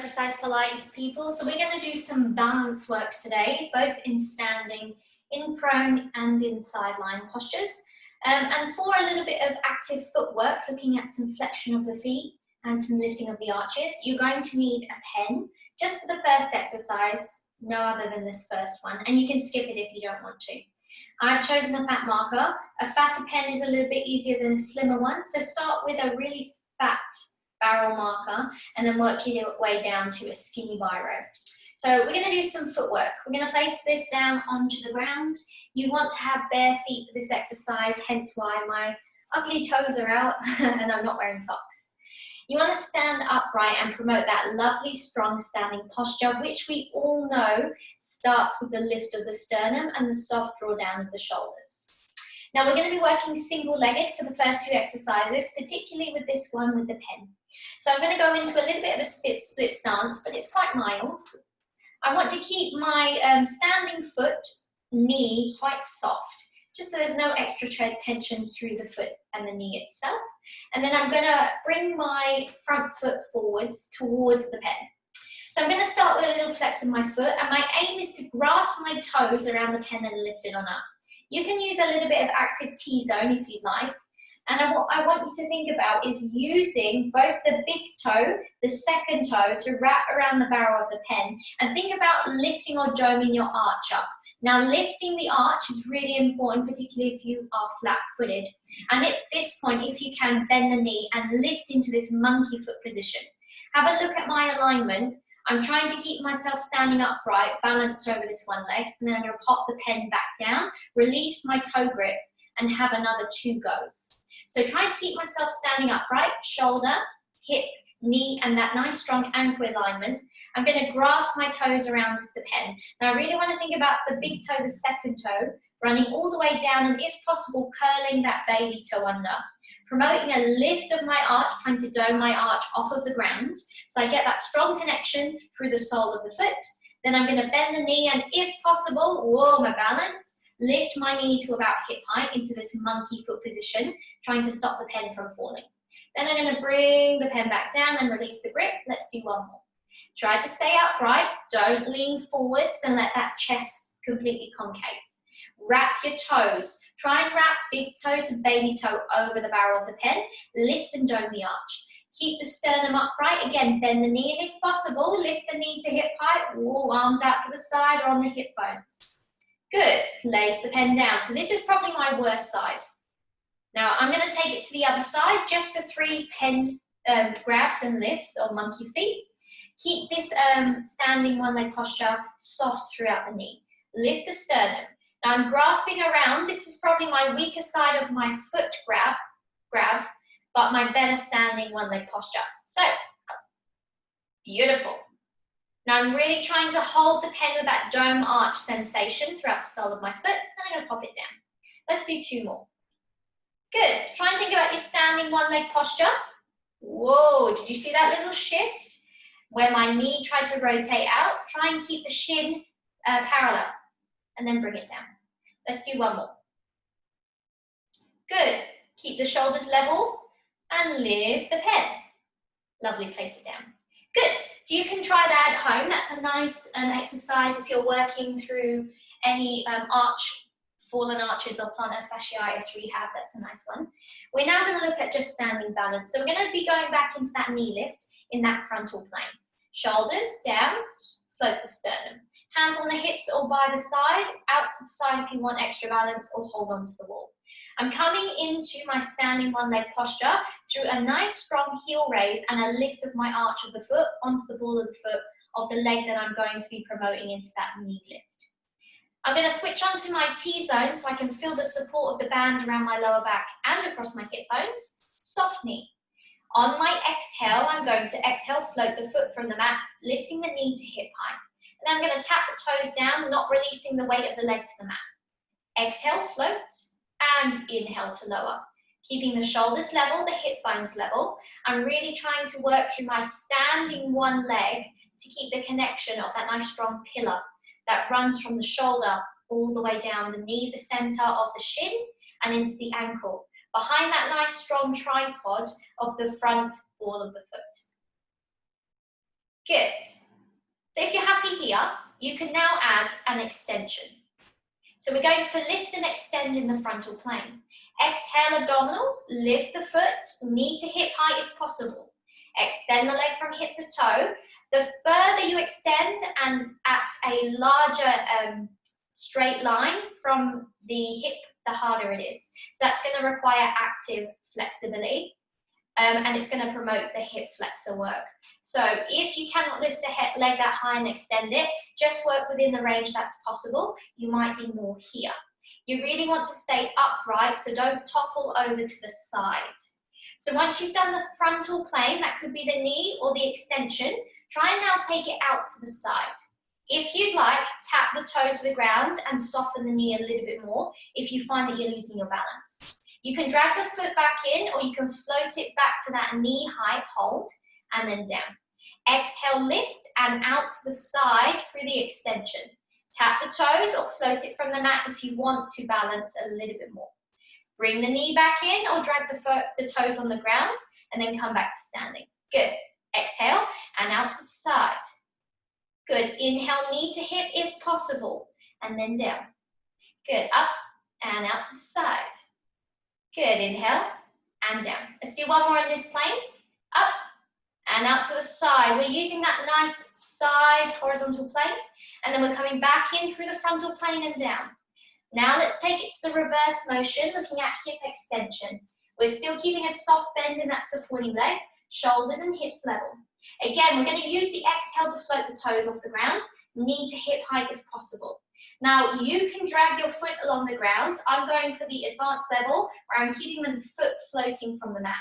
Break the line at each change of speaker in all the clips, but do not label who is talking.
precise Pilates people. So we're going to do some balance works today, both in standing, in prone and in sideline postures. And for a little bit of active footwork, looking at some flexion of the feet and some lifting of the arches, you're going to need a pen just for the first exercise, no other than this first one. And you can skip it if you don't want to. I've chosen a fat marker. A fatter pen is a little bit easier than a slimmer one. So start with a really fat barrel marker and then work your way down to a skinny biro. So we're going to do some footwork. We're going to place this down onto the ground. You want to have bare feet for this exercise, hence why my ugly toes are out and I'm not wearing socks. You want to stand upright and promote that lovely, strong standing posture, which we all know starts with the lift of the sternum and the soft draw down of the shoulders. Now we're going to be working single-legged for the first few exercises, particularly with this one with the pen. So I'm going to go into a little bit of a split stance, but it's quite mild. I want to keep my standing foot, knee quite soft, just so there's no extra tension through the foot and the knee itself. And then I'm going to bring my front foot forwards towards the pen. So I'm going to start with a little flex of my foot, and my aim is to grasp my toes around the pen and lift it on up. You can use a little bit of active T-zone if you'd like. And what I want you to think about is using both the big toe, the second toe, to wrap around the barrel of the pen, and think about lifting or doming your arch up. Now, lifting the arch is really important, particularly if you are flat-footed. And at this point, if you can, bend the knee and lift into this monkey foot position. Have a look at my alignment. I'm trying to keep myself standing upright, balanced over this one leg, and then I'm going to pop the pen back down, release my toe grip, and have another 2 goes. So trying to keep myself standing upright, shoulder, hip, knee, and that nice strong ankle alignment. I'm going to grasp my toes around the pen. Now I really want to think about the big toe, the second toe, running all the way down, and if possible, curling that baby toe under. Promoting a lift of my arch, trying to dome my arch off of the ground, so I get that strong connection through the sole of the foot. Then I'm going to bend the knee, and if possible, whoa, my balance, lift my knee to about hip height into this monkey foot position, trying to stop the pen from falling. Then I'm going to bring the pen back down and release the grip. Let's do one more. Try to stay upright, don't lean forwards and let that chest completely concave. Wrap your toes. Try and wrap big toe to baby toe over the barrel of the pen. Lift and dome the arch. Keep the sternum upright. Again, bend the knee, and if possible, lift the knee to hip height. Whoa, arms out to the side or on the hip bones. Good. Place the pen down. So this is probably my worst side. Now I'm going to take it to the other side just for 3 pen grabs and lifts or monkey feet. Keep this standing one leg posture soft throughout the knee. Lift the sternum. Now I'm grasping around. This is probably my weaker side of my foot grab, but my better standing one leg posture. So, beautiful. Now I'm really trying to hold the pen with that dome arch sensation throughout the sole of my foot, and I'm going to pop it down. Let's do 2 more. Good. Try and think about your standing one leg posture. Whoa, did you see that little shift? Where my knee tried to rotate out. Try and keep the shin parallel, and then bring it down. Let's do 1 more. Good. Keep the shoulders level and lift the pen. Lovely, place it down. Good. So you can try that at home. That's a nice exercise if you're working through any fallen arches or plantar fasciitis rehab. That's a nice one. We're now going to look at just standing balance. So we're going to be going back into that knee lift in that frontal plane. Shoulders down, float the sternum. Hands on the hips or by the side, out to the side if you want extra balance, or hold on to the wall. I'm coming into my standing one leg posture through a nice strong heel raise and a lift of my arch of the foot onto the ball of the foot of the leg that I'm going to be promoting into that knee lift. I'm going to switch onto my T-zone so I can feel the support of the band around my lower back and across my hip bones. Soft knee. On my exhale, I'm going to exhale, float the foot from the mat, lifting the knee to hip height. And I'm going to tap the toes down, not releasing the weight of the leg to the mat. Exhale, float, and inhale to lower. Keeping the shoulders level, the hip bones level. I'm really trying to work through my standing one leg to keep the connection of that nice strong pillar that runs from the shoulder all the way down the knee, the center of the shin, and into the ankle. Behind that nice strong tripod of the front ball of the foot. Good. So if you're happy here, you can now add an extension. So we're going for lift and extend in the frontal plane. Exhale abdominals, lift the foot, knee to hip height if possible. Extend the leg from hip to toe. The further you extend and at a larger straight line from the hip, the harder it is. So that's going to require active flexibility. And it's going to promote the hip flexor work. So if you cannot lift the leg that high and extend it, just work within the range that's possible. You might be more here. You really want to stay upright, so don't topple over to the side. So once you've done the frontal plane, that could be the knee or the extension, try and now take it out to the side. If you'd like, tap the toe to the ground and soften the knee a little bit more if you find that you're losing your balance. You can drag the foot back in, or you can float it back to that knee height, hold, and then down. Exhale, lift, and out to the side through the extension. Tap the toes or float it from the mat if you want to balance a little bit more. Bring the knee back in or drag the toes on the ground, and then come back to standing. Good. Exhale, and out to the side. Good. Inhale, knee to hip if possible, and then down. Good. Up and out to the side. Good. Inhale and down. Let's do one more in this plane. Up and out to the side. We're using that nice side horizontal plane, and then we're coming back in through the frontal plane and down. Now let's take it to the reverse motion, looking at hip extension. We're still keeping a soft bend in that supporting leg, shoulders and hips level. Again, we're going to use the exhale to float the toes off the ground, knee to hip height if possible. Now, you can drag your foot along the ground. I'm going for the advanced level, where I'm keeping the foot floating from the mat.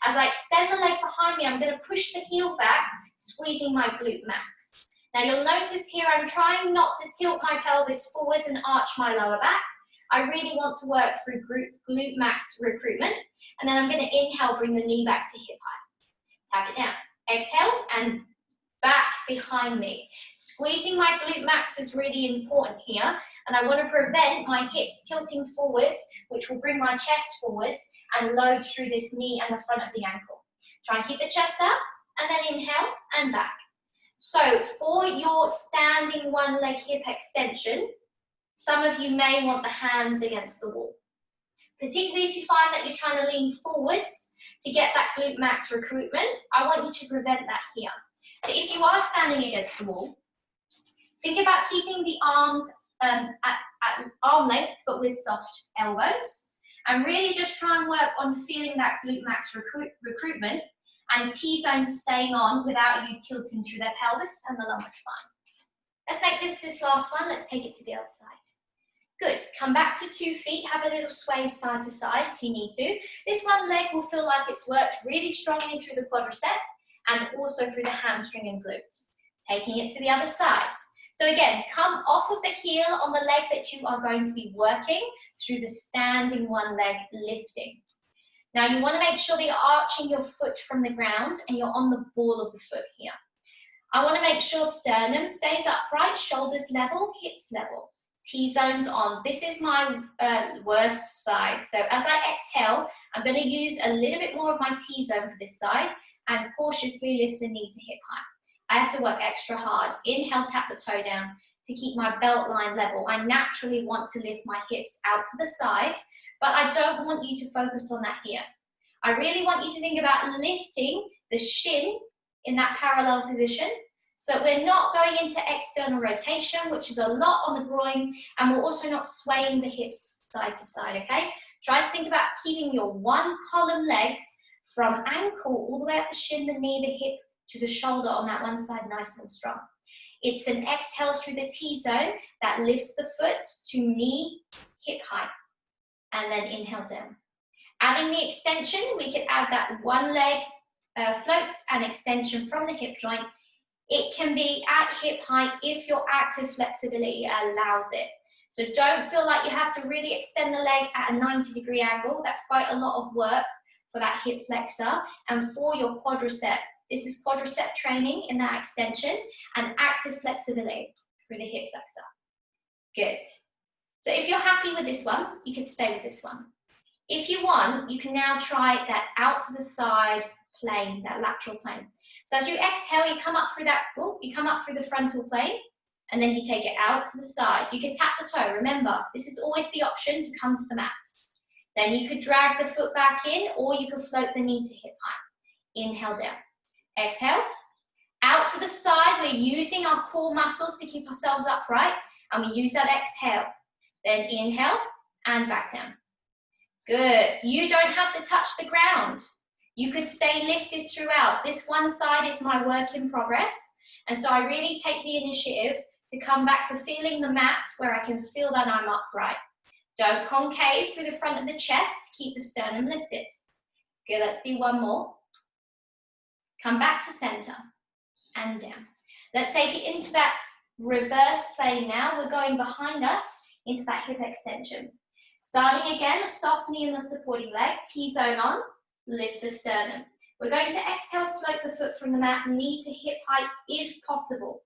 As I extend the leg behind me, I'm going to push the heel back, squeezing my glute max. Now, you'll notice here I'm trying not to tilt my pelvis forwards and arch my lower back. I really want to work through glute max recruitment. And then I'm going to inhale, bring the knee back to hip height. Tap it down. Exhale and back behind me. Squeezing my glute max is really important here, and I want to prevent my hips tilting forwards, which will bring my chest forwards and load through this knee and the front of the ankle. Try and keep the chest up, and then inhale and back. So for your standing one leg hip extension, some of you may want the hands against the wall. Particularly if you find that you're trying to lean forwards to get that glute max recruitment, I want you to prevent that here. So if you are standing against the wall, think about keeping the arms at arm length, but with soft elbows, and really just try and work on feeling that glute max recruitment and T-zones staying on without you tilting through their pelvis and the lumbar spine. Let's make this last one. Let's take it to the other side. Good. Come back to 2 feet. Have a little sway side to side if you need to. This one leg will feel like it's worked really strongly through the quadricep and also through the hamstring and glutes. Taking it to the other side. So again, come off of the heel on the leg that you are going to be working through the standing one leg lifting. Now you want to make sure that you're arching your foot from the ground and you're on the ball of the foot here. I want to make sure sternum stays upright, shoulders level, hips level. T-zones on. This is my worst side. So as I exhale, I'm going to use a little bit more of my T-zone for this side and cautiously lift the knee to hip height. I have to work extra hard. Inhale, tap the toe down to keep my belt line level. I naturally want to lift my hips out to the side, but I don't want you to focus on that here. I really want you to think about lifting the shin in that parallel position, so that we're not going into external rotation, which is a lot on the groin, and we're also not swaying the hips side to side, okay? Try to think about keeping your one column leg from ankle all the way up the shin, the knee, the hip, to the shoulder on that one side, nice and strong. It's an exhale through the T-zone that lifts the foot to knee, hip height, and then inhale down. Adding the extension, we could add that one leg float and extension from the hip joint. It can be at hip height if your active flexibility allows it. So don't feel like you have to really extend the leg at a 90-degree angle. That's quite a lot of work for that hip flexor. And for your quadricep, this is quadricep training in that extension and active flexibility through the hip flexor. Good. So if you're happy with this one, you can stay with this one. If you want, you can now try that out to the side plane, that lateral plane. So as you exhale, you come up through that, you come up through the frontal plane, and then you take it out to the side. You can tap the toe. Remember, this is always the option to come to the mat. Then you could drag the foot back in, or you could float the knee to hip height. Inhale down. Exhale. Out to the side. We're using our core muscles to keep ourselves upright, and we use that exhale. Then inhale and back down. Good. You don't have to touch the ground. You could stay lifted throughout. This one side is my work in progress, and so I really take the initiative to come back to feeling the mat where I can feel that I'm upright. Don't concave through the front of the chest. Keep the sternum lifted. Good, let's do one more. Come back to center and down. Let's take it into that reverse plane now. We're going behind us into that hip extension. Starting again, softening in the supporting leg, T-zone on, lift the sternum. We're going to exhale, float the foot from the mat, knee to hip height if possible.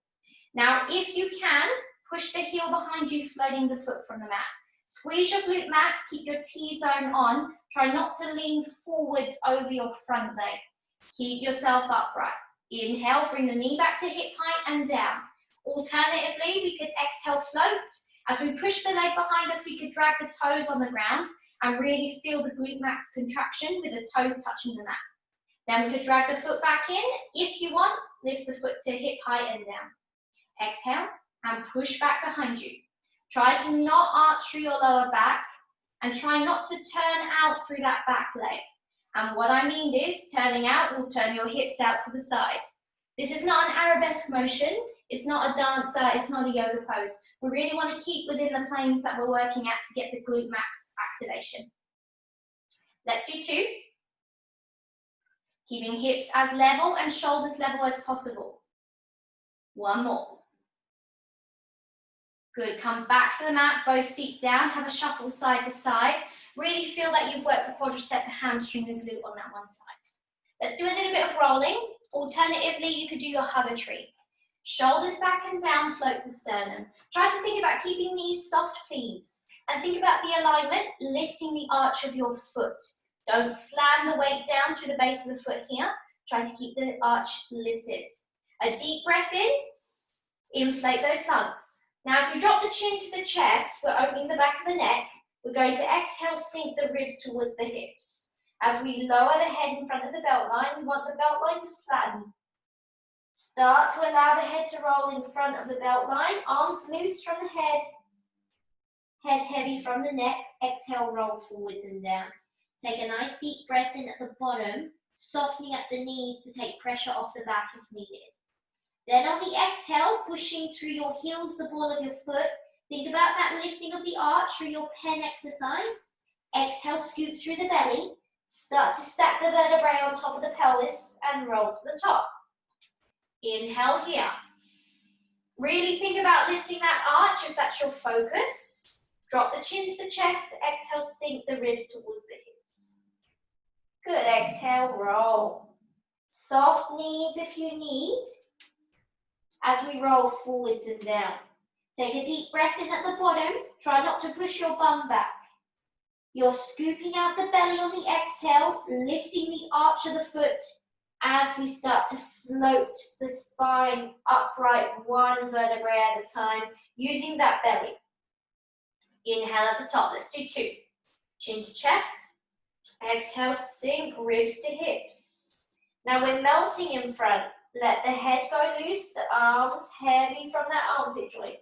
Now, if you can, push the heel behind you, floating the foot from the mat. Squeeze your glute max, keep your T-zone on. Try not to lean forwards over your front leg. Keep yourself upright. Inhale, bring the knee back to hip height and down. Alternatively, we could exhale, float. As we push the leg behind us, we could drag the toes on the ground and really feel the glute max contraction with the toes touching the mat. Then we could drag the foot back in. If you want, lift the foot to hip height and down. Exhale and push back behind you. Try to not arch through your lower back and try not to turn out through that back leg. And what I mean is, turning out will turn your hips out to the side. This is not an arabesque motion, it's not a dancer, it's not a yoga pose. We really want to keep within the planes that we're working at to get the glute max activation. Let's do two. Keeping hips as level and shoulders level as possible. One more. Good, come back to the mat, both feet down, have a shuffle side to side. Really feel that you've worked the quadricep, the hamstring, the glute on that one side. Let's do a little bit of rolling. Alternatively, you could do your hugger tree. Shoulders back and down, float the sternum. Try to think about keeping knees soft, please. And think about the alignment, lifting the arch of your foot. Don't slam the weight down through the base of the foot here. Try to keep the arch lifted. A deep breath in, inflate those lungs. Now as we drop the chin to the chest, we're opening the back of the neck. We're going to exhale, sink the ribs towards the hips. As we lower the head in front of the belt line, we want the belt line to flatten. Start to allow the head to roll in front of the belt line. Arms loose from the head. Head heavy from the neck. Exhale, roll forwards and down. Take a nice deep breath in at the bottom, softening at the knees to take pressure off the back if needed. Then on the exhale, pushing through your heels, the ball of your foot. Think about that lifting of the arch through your pen exercise. Exhale, scoop through the belly. Start to stack the vertebrae on top of the pelvis and roll to the top. Inhale here. Really think about lifting that arch if that's your focus. Drop the chin to the chest. Exhale, sink the ribs towards the hips. Good, exhale, roll. Soft knees if you need. As we roll forwards and down. Take a deep breath in at the bottom. Try not to push your bum back. You're scooping out the belly on the exhale, lifting the arch of the foot as we start to float the spine upright, one vertebrae at a time, using that belly. Inhale at the top. Let's do two. Chin to chest. Exhale, sink ribs to hips. Now we're melting in front. Let the head go loose, the arms heavy from that armpit joint.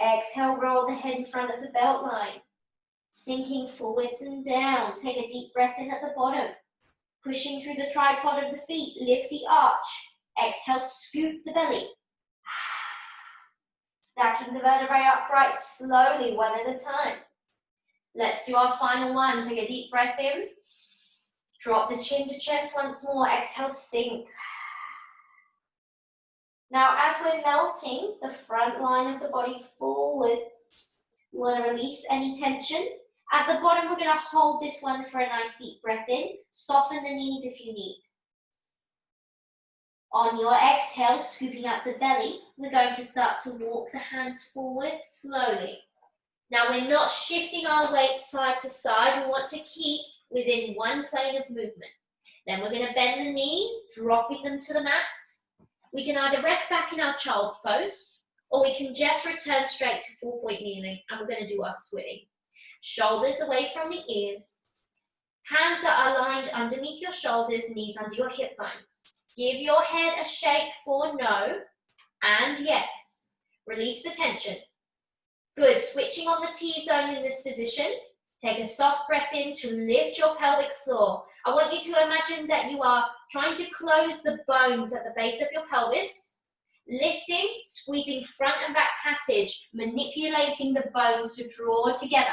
Exhale, roll the head in front of the belt line. Sinking forwards and down. Take a deep breath in at the bottom. Pushing through the tripod of the feet, lift the arch. Exhale, scoop the belly. Stacking the vertebrae upright slowly, one at a time. Let's do our final one. Take a deep breath in. Drop the chin to chest once more. Exhale, sink. Now, as we're melting the front line of the body forwards, you want to release any tension. At the bottom, we're going to hold this one for a nice deep breath in. Soften the knees if you need. On your exhale, scooping out the belly, we're going to start to walk the hands forward slowly. Now, we're not shifting our weight side to side. We want to keep within one plane of movement. Then we're going to bend the knees, dropping them to the mat. We can either rest back in our child's pose, or we can just return straight to 4-point kneeling, and we're going to do our swimming. Shoulders away from the ears. Hands are aligned underneath your shoulders, knees under your hip bones. Give your head a shake for no, and yes. Release the tension. Good, switching on the T-zone in this position. Take a soft breath in to lift your pelvic floor. I want you to imagine that you are trying to close the bones at the base of your pelvis. Lifting, squeezing front and back passage, manipulating the bones to draw together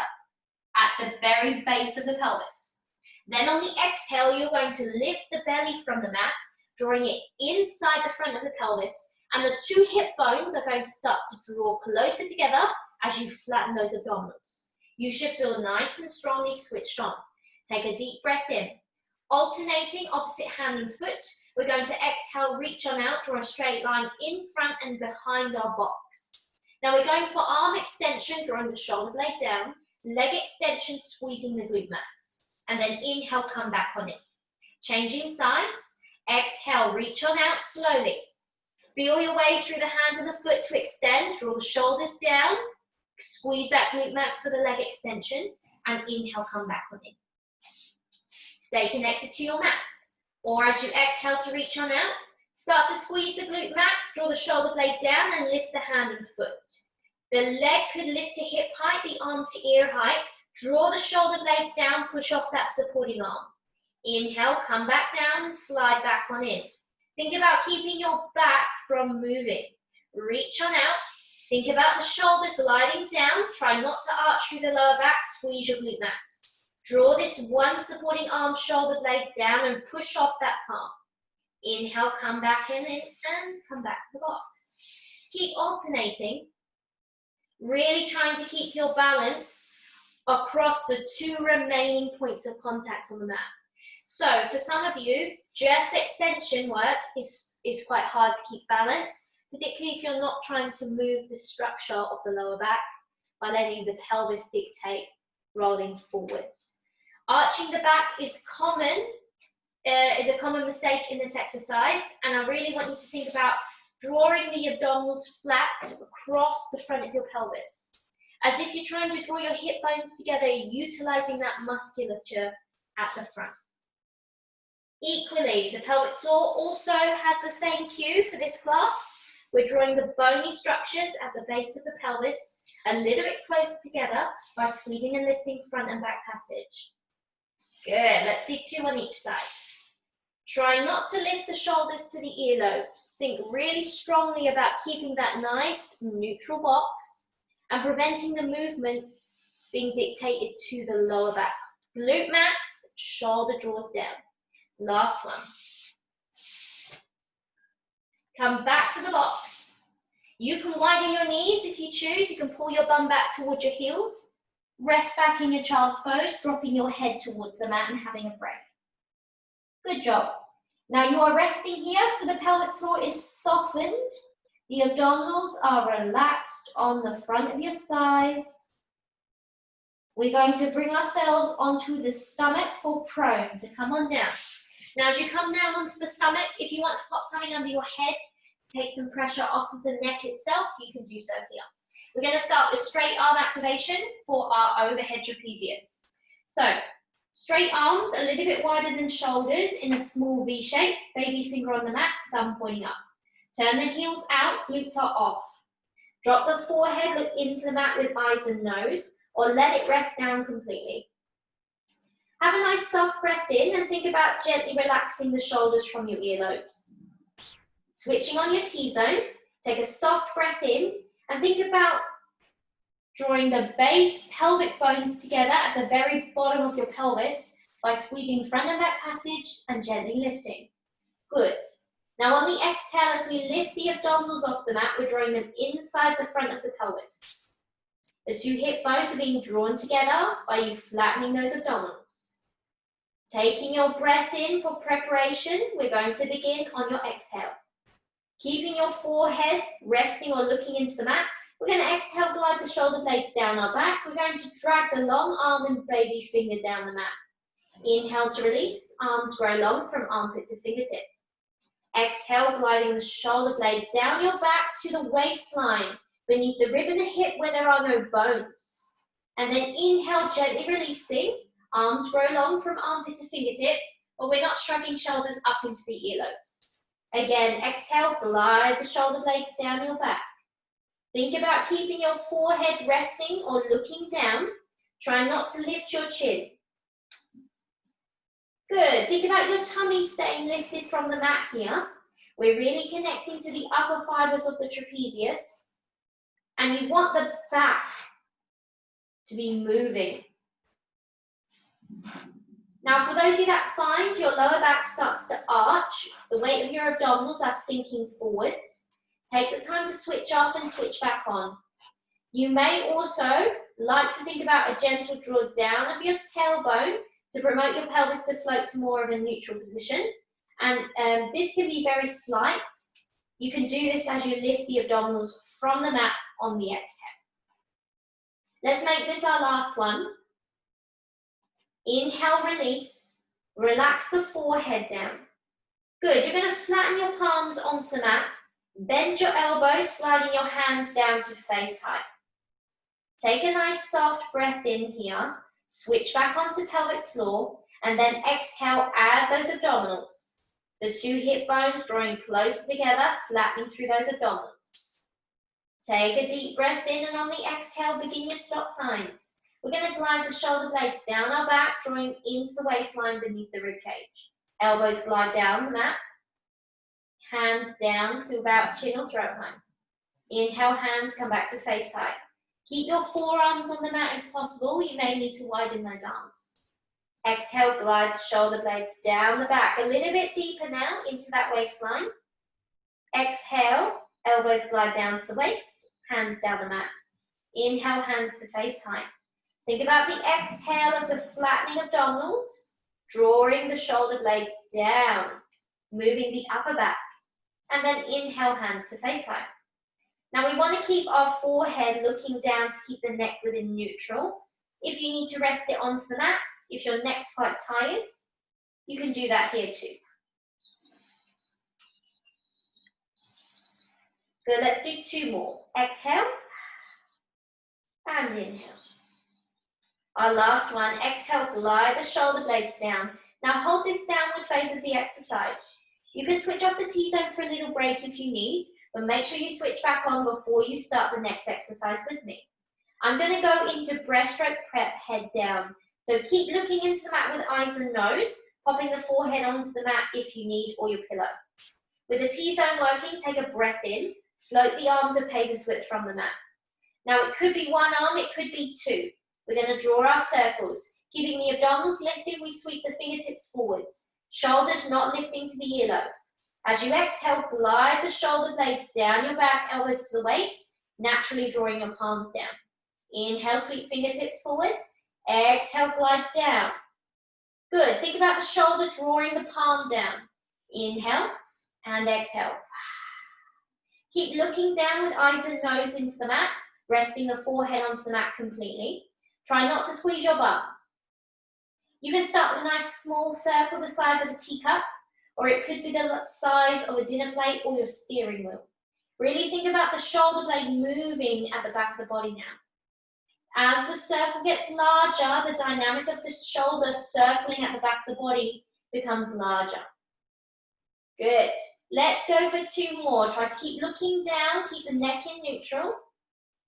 at the very base of the pelvis. Then on the exhale, you're going to lift the belly from the mat, drawing it inside the front of the pelvis, and the two hip bones are going to start to draw closer together as you flatten those abdominals. You should feel nice and strongly switched on. Take a deep breath in. Alternating opposite hand and foot, we're going to exhale, reach on out, draw a straight line in front and behind our box. Now we're going for arm extension, drawing the shoulder blade down, leg extension, squeezing the glute max. And then inhale, come back on it. Changing sides, exhale, reach on out slowly. Feel your way through the hand and the foot to extend, draw the shoulders down, squeeze that glute max for the leg extension, and inhale, come back on it. Stay connected to your mat. Or as you exhale to reach on out, start to squeeze the glute max, draw the shoulder blade down and lift the hand and foot. The leg could lift to hip height, the arm to ear height. Draw the shoulder blades down, push off that supporting arm. Inhale, come back down and slide back on in. Think about keeping your back from moving. Reach on out. Think about the shoulder gliding down. Try not to arch through the lower back. Squeeze your glute max. Draw this one supporting arm, shoulder blade down and push off that palm. Inhale, come back in and come back to the box. Keep alternating. Really trying to keep your balance across the two remaining points of contact on the mat. So for some of you, just extension work is quite hard to keep balanced, particularly if you're not trying to move the structure of the lower back by letting the pelvis dictate rolling forwards. Arching the back is a common mistake in this exercise, and I really want you to think about drawing the abdominals flat across the front of your pelvis, as if you're trying to draw your hip bones together, utilizing that musculature at the front. Equally, the pelvic floor also has the same cue for this class. We're drawing the bony structures at the base of the pelvis a little bit closer together by squeezing and lifting front and back passage. Good, let's do 2 on each side. Try not to lift the shoulders to the earlobes. Think really strongly about keeping that nice neutral box and preventing the movement being dictated to the lower back. Glute max, shoulder draws down. Last one. Come back to the box. You can widen your knees if you choose. You can pull your bum back towards your heels. Rest back in your child's pose, dropping your head towards the mat and having a break. Good job. Now you are resting here, so the pelvic floor is softened. The abdominals are relaxed on the front of your thighs. We're going to bring ourselves onto the stomach for prone, so come on down. Now as you come down onto the stomach, if you want to pop something under your head, take some pressure off of the neck itself, you can do so here. We're going to start with straight arm activation for our overhead trapezius. So, straight arms a little bit wider than shoulders in a small V shape, baby finger on the mat, thumb pointing up. Turn the heels out, glutes are off. Drop the forehead, look into the mat with eyes and nose, or let it rest down completely. Have a nice soft breath in and think about gently relaxing the shoulders from your earlobes. Switching on your T-zone, take a soft breath in and think about drawing the base pelvic bones together at the very bottom of your pelvis by squeezing front and back passage and gently lifting. Good. Now on the exhale, as we lift the abdominals off the mat, we're drawing them inside the front of the pelvis. The two hip bones are being drawn together by you flattening those abdominals. Taking your breath in for preparation, we're going to begin on your exhale. Keeping your forehead resting or looking into the mat, we're going to exhale, glide the shoulder blades down our back. We're going to drag the long arm and baby finger down the mat. Inhale to release, arms grow long from armpit to fingertip. Exhale, gliding the shoulder blade down your back to the waistline, beneath the rib and the hip where there are no bones. And then inhale, gently releasing, arms grow long from armpit to fingertip, but we're not shrugging shoulders up into the earlobes. Again, exhale, glide the shoulder blades down your back. Think about keeping your forehead resting or looking down. Try not to lift your chin. Good. Think about your tummy staying lifted from the mat here. We're really connecting to the upper fibers of the trapezius. And you want the back to be moving. Now, for those of you that find your lower back starts to arch, the weight of your abdominals are sinking forwards, take the time to switch off and switch back on. You may also like to think about a gentle draw down of your tailbone to promote your pelvis to float to more of a neutral position. And this can be very slight. You can do this as you lift the abdominals from the mat on the exhale. Let's make this our last one. Inhale, release. Relax the forehead down. Good. You're going to flatten your palms onto the mat. Bend your elbows, sliding your hands down to face height. Take a nice soft breath in here. Switch back onto pelvic floor. And then exhale, add those abdominals. The two hip bones drawing closer together, flattening through those abdominals. Take a deep breath in, and on the exhale, begin your stop signs. We're going to glide the shoulder blades down our back, drawing into the waistline beneath the ribcage. Elbows glide down the mat. Hands down to about chin or throat height. Inhale, hands come back to face height. Keep your forearms on the mat if possible. You may need to widen those arms. Exhale, glide the shoulder blades down the back. A little bit deeper now into that waistline. Exhale, elbows glide down to the waist, hands down the mat. Inhale, hands to face height. Think about the exhale of the flattening abdominals, drawing the shoulder blades down, moving the upper back. And then inhale, hands to face height. Now we want to keep our forehead looking down to keep the neck within neutral. If you need to rest it onto the mat, if your neck's quite tired, you can do that here too. Good, let's do two more. Exhale and inhale. Our last one, exhale, glide the shoulder blades down. Now hold this downward phase of the exercise. You can switch off the T-zone for a little break if you need, but make sure you switch back on before you start the next exercise with me. I'm going to go into breaststroke prep, head down. So keep looking into the mat with eyes and nose, popping the forehead onto the mat if you need, or your pillow. With the T-zone working, take a breath in, float the arms a paper's width from the mat. Now it could be one arm, it could be two. We're going to draw our circles. Keeping the abdominals lifted, we sweep the fingertips forwards. Shoulders not lifting to the earlobes. As you exhale, glide the shoulder blades down your back, elbows to the waist, naturally drawing your palms down. Inhale, sweep fingertips forwards. Exhale, glide down. Good. Think about the shoulder drawing the palm down. Inhale and exhale. Keep looking down with eyes and nose into the mat, resting the forehead onto the mat completely. Try not to squeeze your bum. You can start with a nice small circle the size of a teacup, or it could be the size of a dinner plate or your steering wheel. Really think about the shoulder blade moving at the back of the body now. As the circle gets larger, the dynamic of the shoulder circling at the back of the body becomes larger. Good. Let's go for two more. Try to keep looking down, keep the neck in neutral.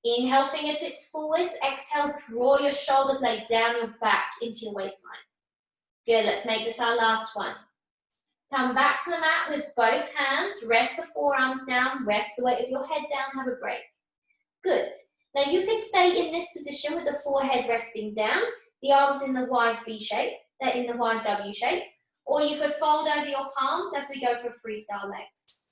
Inhale, fingertips forwards. Exhale, draw your shoulder blade down your back into your waistline. Good, let's make this our last one. Come back to the mat with both hands. Rest the forearms down, rest the weight of your head down, have a break. Good. Now you could stay in this position with the forehead resting down, the arms in the wide V shape, in the wide W shape, or you could fold over your palms as we go for freestyle legs.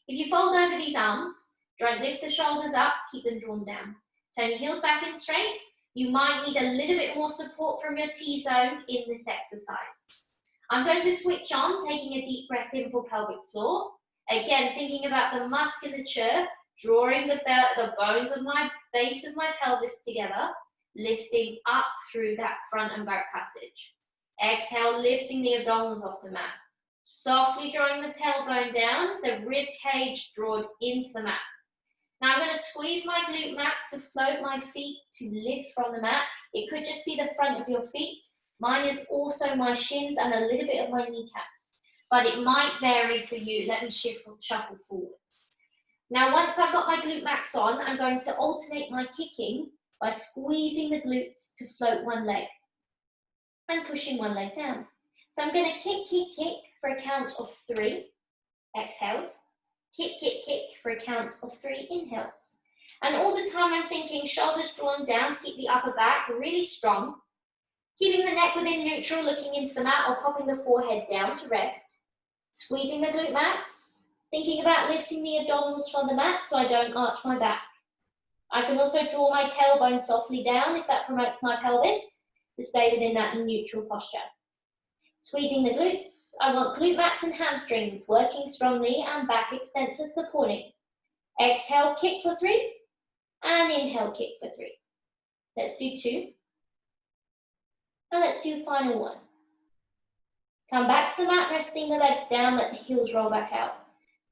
If you fold over these arms, don't lift the shoulders up, keep them drawn down. Turn your heels back in straight. You might need a little bit more support from your T-zone in this exercise. I'm going to switch on, taking a deep breath in for pelvic floor. Again, thinking about the musculature, drawing the bones of my base of my pelvis together, lifting up through that front and back passage. Exhale, lifting the abdominals off the mat. Softly drawing the tailbone down, the rib cage drawn into the mat. Now I'm going to squeeze my glute max to float my feet to lift from the mat. It could just be the front of your feet. Mine is also my shins and a little bit of my kneecaps, but it might vary for you. Let me shuffle forwards. Now once I've got my glute max on, I'm going to alternate my kicking by squeezing the glutes to float one leg and pushing one leg down. So I'm going to kick, kick, kick for a count of 3 exhales. Kick, kick, kick for a count of 3 inhales. And all the time I'm thinking shoulders drawn down to keep the upper back really strong. Keeping the neck within neutral, looking into the mat or popping the forehead down to rest. Squeezing the glute max. Thinking about lifting the abdominals from the mat so I don't arch my back. I can also draw my tailbone softly down if that promotes my pelvis to stay within that neutral posture. Squeezing the glutes, I want glute max and hamstrings working strongly and back extensors supporting. Exhale, kick for 3, and inhale, kick for 3. Let's do 2. And let's do final 1. Come back to the mat, resting the legs down, let the heels roll back out.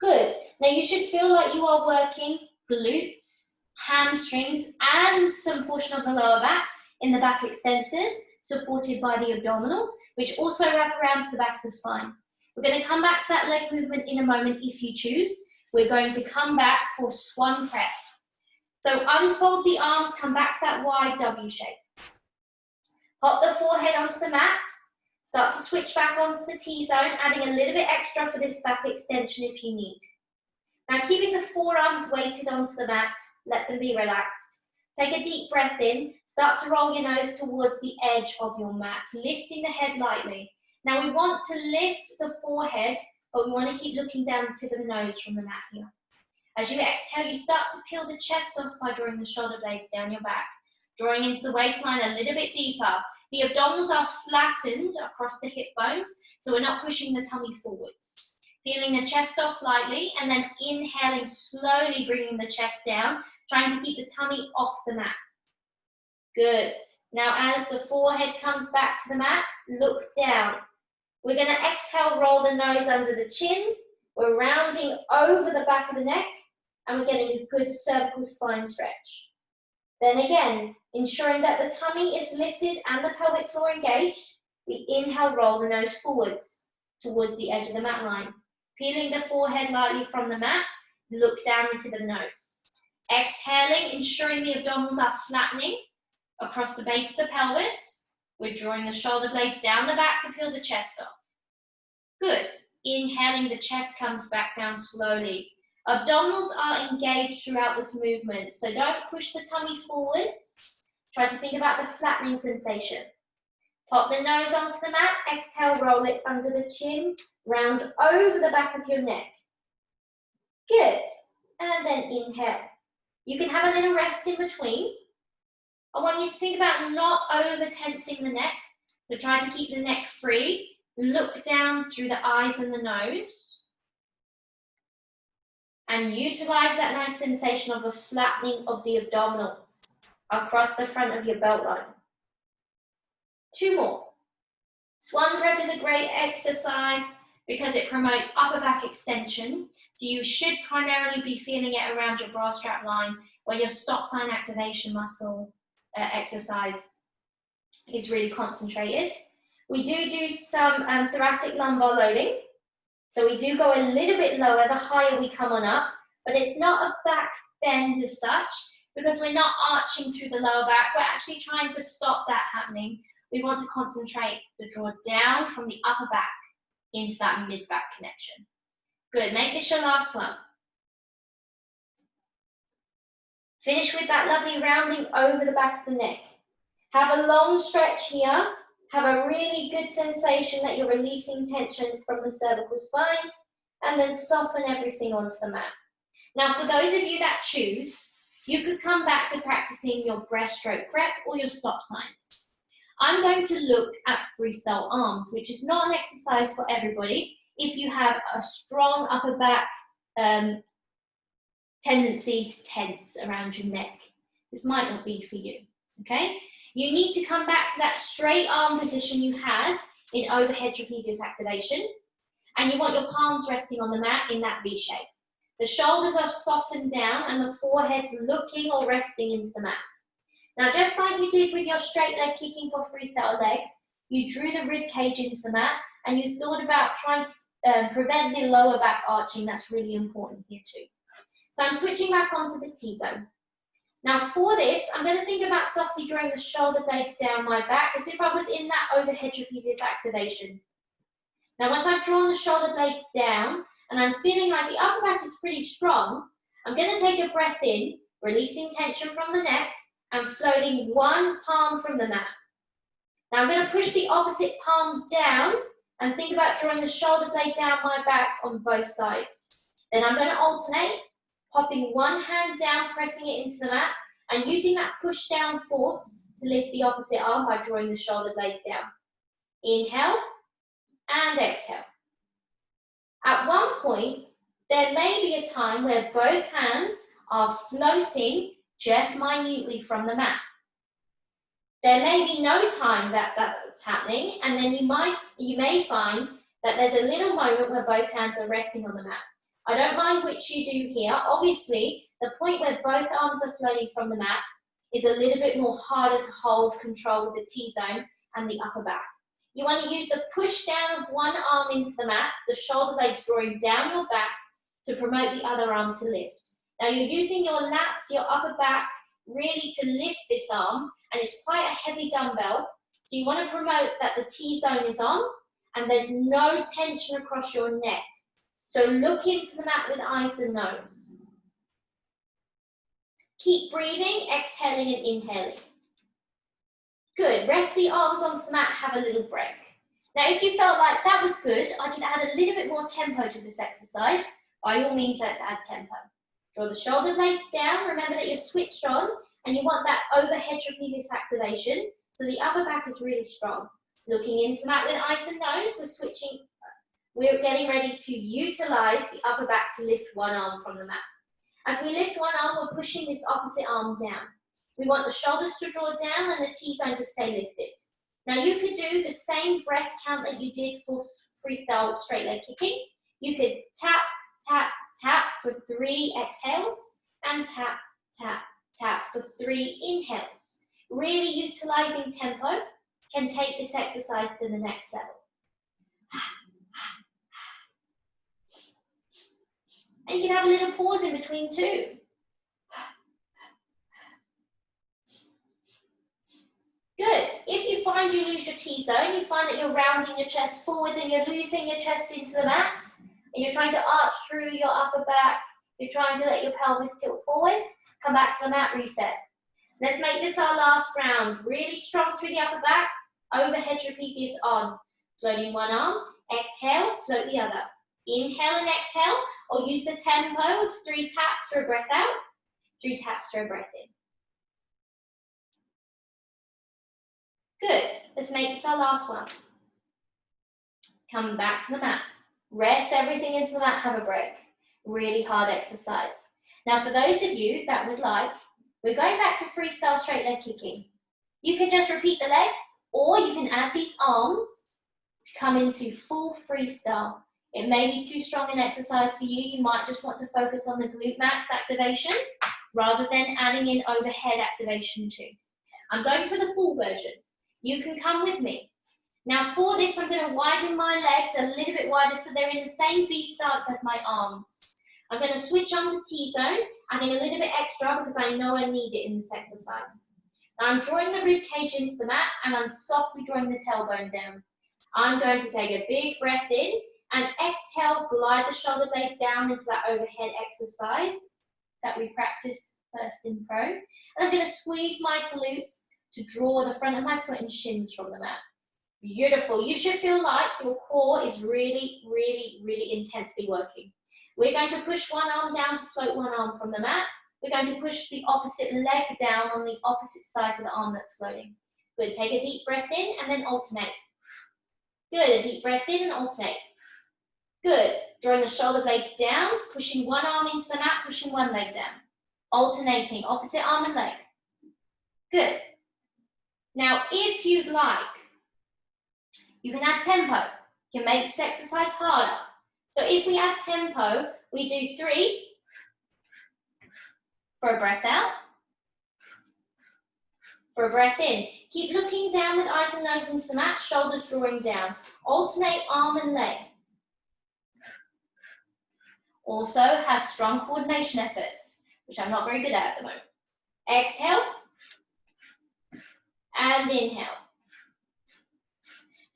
Good. Now you should feel like you are working glutes, hamstrings, and some portion of the lower back in the back extensors, supported by the abdominals, which also wrap around to the back of the spine. We're going to come back to that leg movement in a moment if you choose. We're going to come back for swan prep. So unfold the arms, come back to that wide W shape. Pop the forehead onto the mat. Start to switch back onto the T-zone, adding a little bit extra for this back extension if you need. Now keeping the forearms weighted onto the mat, let them be relaxed. Take a deep breath in, start to roll your nose towards the edge of your mat, lifting the head lightly. Now we want to lift the forehead, but we want to keep looking down the tip of the nose from the mat here. As you exhale, you start to peel the chest off by drawing the shoulder blades down your back, drawing into the waistline a little bit deeper. The abdominals are flattened across the hip bones, so we're not pushing the tummy forwards. Peeling the chest off lightly and then inhaling, slowly bringing the chest down, trying to keep the tummy off the mat. Good. Now as the forehead comes back to the mat, look down. We're going to exhale, roll the nose under the chin. We're rounding over the back of the neck and we're getting a good cervical spine stretch. Then again, ensuring that the tummy is lifted and the pelvic floor engaged, we inhale, roll the nose forwards towards the edge of the mat line. Peeling the forehead lightly from the mat, look down the tip of the nose. Exhaling, ensuring the abdominals are flattening across the base of the pelvis. We're drawing the shoulder blades down the back to peel the chest off. Good. Inhaling, the chest comes back down slowly. Abdominals are engaged throughout this movement, so don't push the tummy forwards. Try to think about the flattening sensation. Pop the nose onto the mat, exhale, roll it under the chin, round over the back of your neck. Good. And then inhale. You can have a little rest in between. I want you to think about not over tensing the neck, so try to keep the neck free. Look down through the eyes and the nose. And utilize that nice sensation of a flattening of the abdominals across the front of your belt line. 2 more. Swan prep is a great exercise because it promotes upper back extension. So you should primarily be feeling it around your bra strap line where your stop sign activation muscle exercise is really concentrated. We do some thoracic lumbar loading. So we do go a little bit lower the higher we come on up, but it's not a back bend as such because we're not arching through the lower back. We're actually trying to stop that happening. We want to concentrate the draw down from the upper back into that mid-back connection. Good, make this your last one. Finish with that lovely rounding over the back of the neck. Have a long stretch here. Have a really good sensation that you're releasing tension from the cervical spine and then soften everything onto the mat. Now, for those of you that choose, you could come back to practicing your breaststroke prep or your stop signs. I'm going to look at freestyle arms, which is not an exercise for everybody. If you have a strong upper back tendency to tense around your neck, this might not be for you, okay? You need to come back to that straight arm position you had in overhead trapezius activation. And you want your palms resting on the mat in that V shape. The shoulders are softened down and the forehead's looking or resting into the mat. Now, just like you did with your straight leg kicking for freestyle legs, you drew the rib cage into the mat and you thought about trying to prevent the lower back arching. That's really important here too. So I'm switching back onto the T-zone. Now for this, I'm going to think about softly drawing the shoulder blades down my back as if I was in that overhead trapezius activation. Now once I've drawn the shoulder blades down and I'm feeling like the upper back is pretty strong, I'm going to take a breath in, releasing tension from the neck and floating one palm from the mat. Now I'm going to push the opposite palm down and think about drawing the shoulder blade down my back on both sides. Then I'm going to alternate, popping one hand down, pressing it into the mat, and using that push down force to lift the opposite arm by drawing the shoulder blades down. Inhale and exhale. At one point, there may be a time where both hands are floating just minutely from the mat. There may be no time that's happening, and then you may find that there's a little moment where both hands are resting on the mat. I don't mind which you do here. Obviously, the point where both arms are floating from the mat is a little bit more harder to hold control with the T-zone and the upper back. You want to use the push down of one arm into the mat, the shoulder blades drawing down your back to promote the other arm to lift. Now you're using your lats, your upper back, really to lift this arm, and it's quite a heavy dumbbell. So you want to promote that the T-zone is on and there's no tension across your neck. So look into the mat with eyes and nose. Keep breathing, exhaling and inhaling. Good, rest the arms onto the mat, have a little break. Now if you felt like that was good, I could add a little bit more tempo to this exercise. By all means, let's add tempo. Draw the shoulder blades down, remember that you're switched on and you want that overhead trapezius activation, so the upper back is really strong. Looking into the mat with eyes and nose, we're getting ready to utilize the upper back to lift one arm from the mat. As we lift one arm, we're pushing this opposite arm down. We want the shoulders to draw down and the T-zone to stay lifted. Now you could do the same breath count that you did for freestyle straight leg kicking. You could tap, tap, tap for 3 exhales and tap, tap, tap for 3 inhales. Really utilizing tempo can take this exercise to the next level. And you can have a little pause in between too. Good. If you find you lose your T-zone, you find that you're rounding your chest forwards and you're losing your chest into the mat, and you're trying to arch through your upper back, you're trying to let your pelvis tilt forwards, come back to the mat, reset. Let's make this our last round. Really strong through the upper back, overhead trapezius on. Floating one arm, exhale, float the other. Inhale and exhale, or use the tempo of 3 taps for a breath out, 3 taps for a breath in. Good, let's make this our last one. Come back to the mat. Rest everything into the mat, have a break. Really hard exercise. Now for those of you that would like, we're going back to freestyle straight leg kicking. You can just repeat the legs, or you can add these arms to come into full freestyle. It may be too strong an exercise for you. You might just want to focus on the glute max activation rather than adding in overhead activation too. I'm going for the full version. You can come with me. Now for this, I'm going to widen my legs a little bit wider so they're in the same V stance as my arms. I'm going to switch on to T-zone, adding a little bit extra because I know I need it in this exercise. Now I'm drawing the rib cage into the mat and I'm softly drawing the tailbone down. I'm going to take a big breath in and exhale, glide the shoulder blades down into that overhead exercise that we practiced first in pro. And I'm going to squeeze my glutes to draw the front of my foot and shins from the mat. Beautiful. You should feel like your core is really, really, really intensely working. We're going to push one arm down to float one arm from the mat. We're going to push the opposite leg down on the opposite side of the arm that's floating. Good. Take a deep breath in and then alternate. Good. A deep breath in and alternate. Good. Drawing the shoulder blade down, pushing one arm into the mat, pushing one leg down. Alternating, opposite arm and leg. Good. Now, if you'd like, You can add tempo. You can make this exercise harder. So if we add tempo, we do 3 for a breath out, for a breath in. Keep looking down with eyes and nose into the mat, shoulders drawing down. Alternate arm and leg. Also has strong coordination efforts, which I'm not very good at the moment. Exhale and inhale.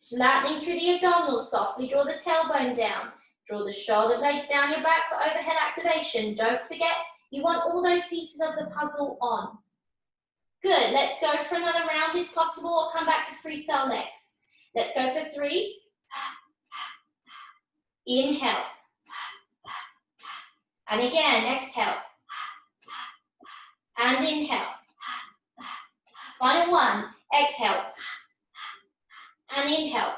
Flattening through the abdominals, softly draw the tailbone down. Draw the shoulder blades down your back for overhead activation. Don't forget, you want all those pieces of the puzzle on. Good, let's go for another round if possible, or come back to freestyle legs. Let's go for 3. Inhale. And again, exhale. And inhale. Final 1, exhale. And inhale.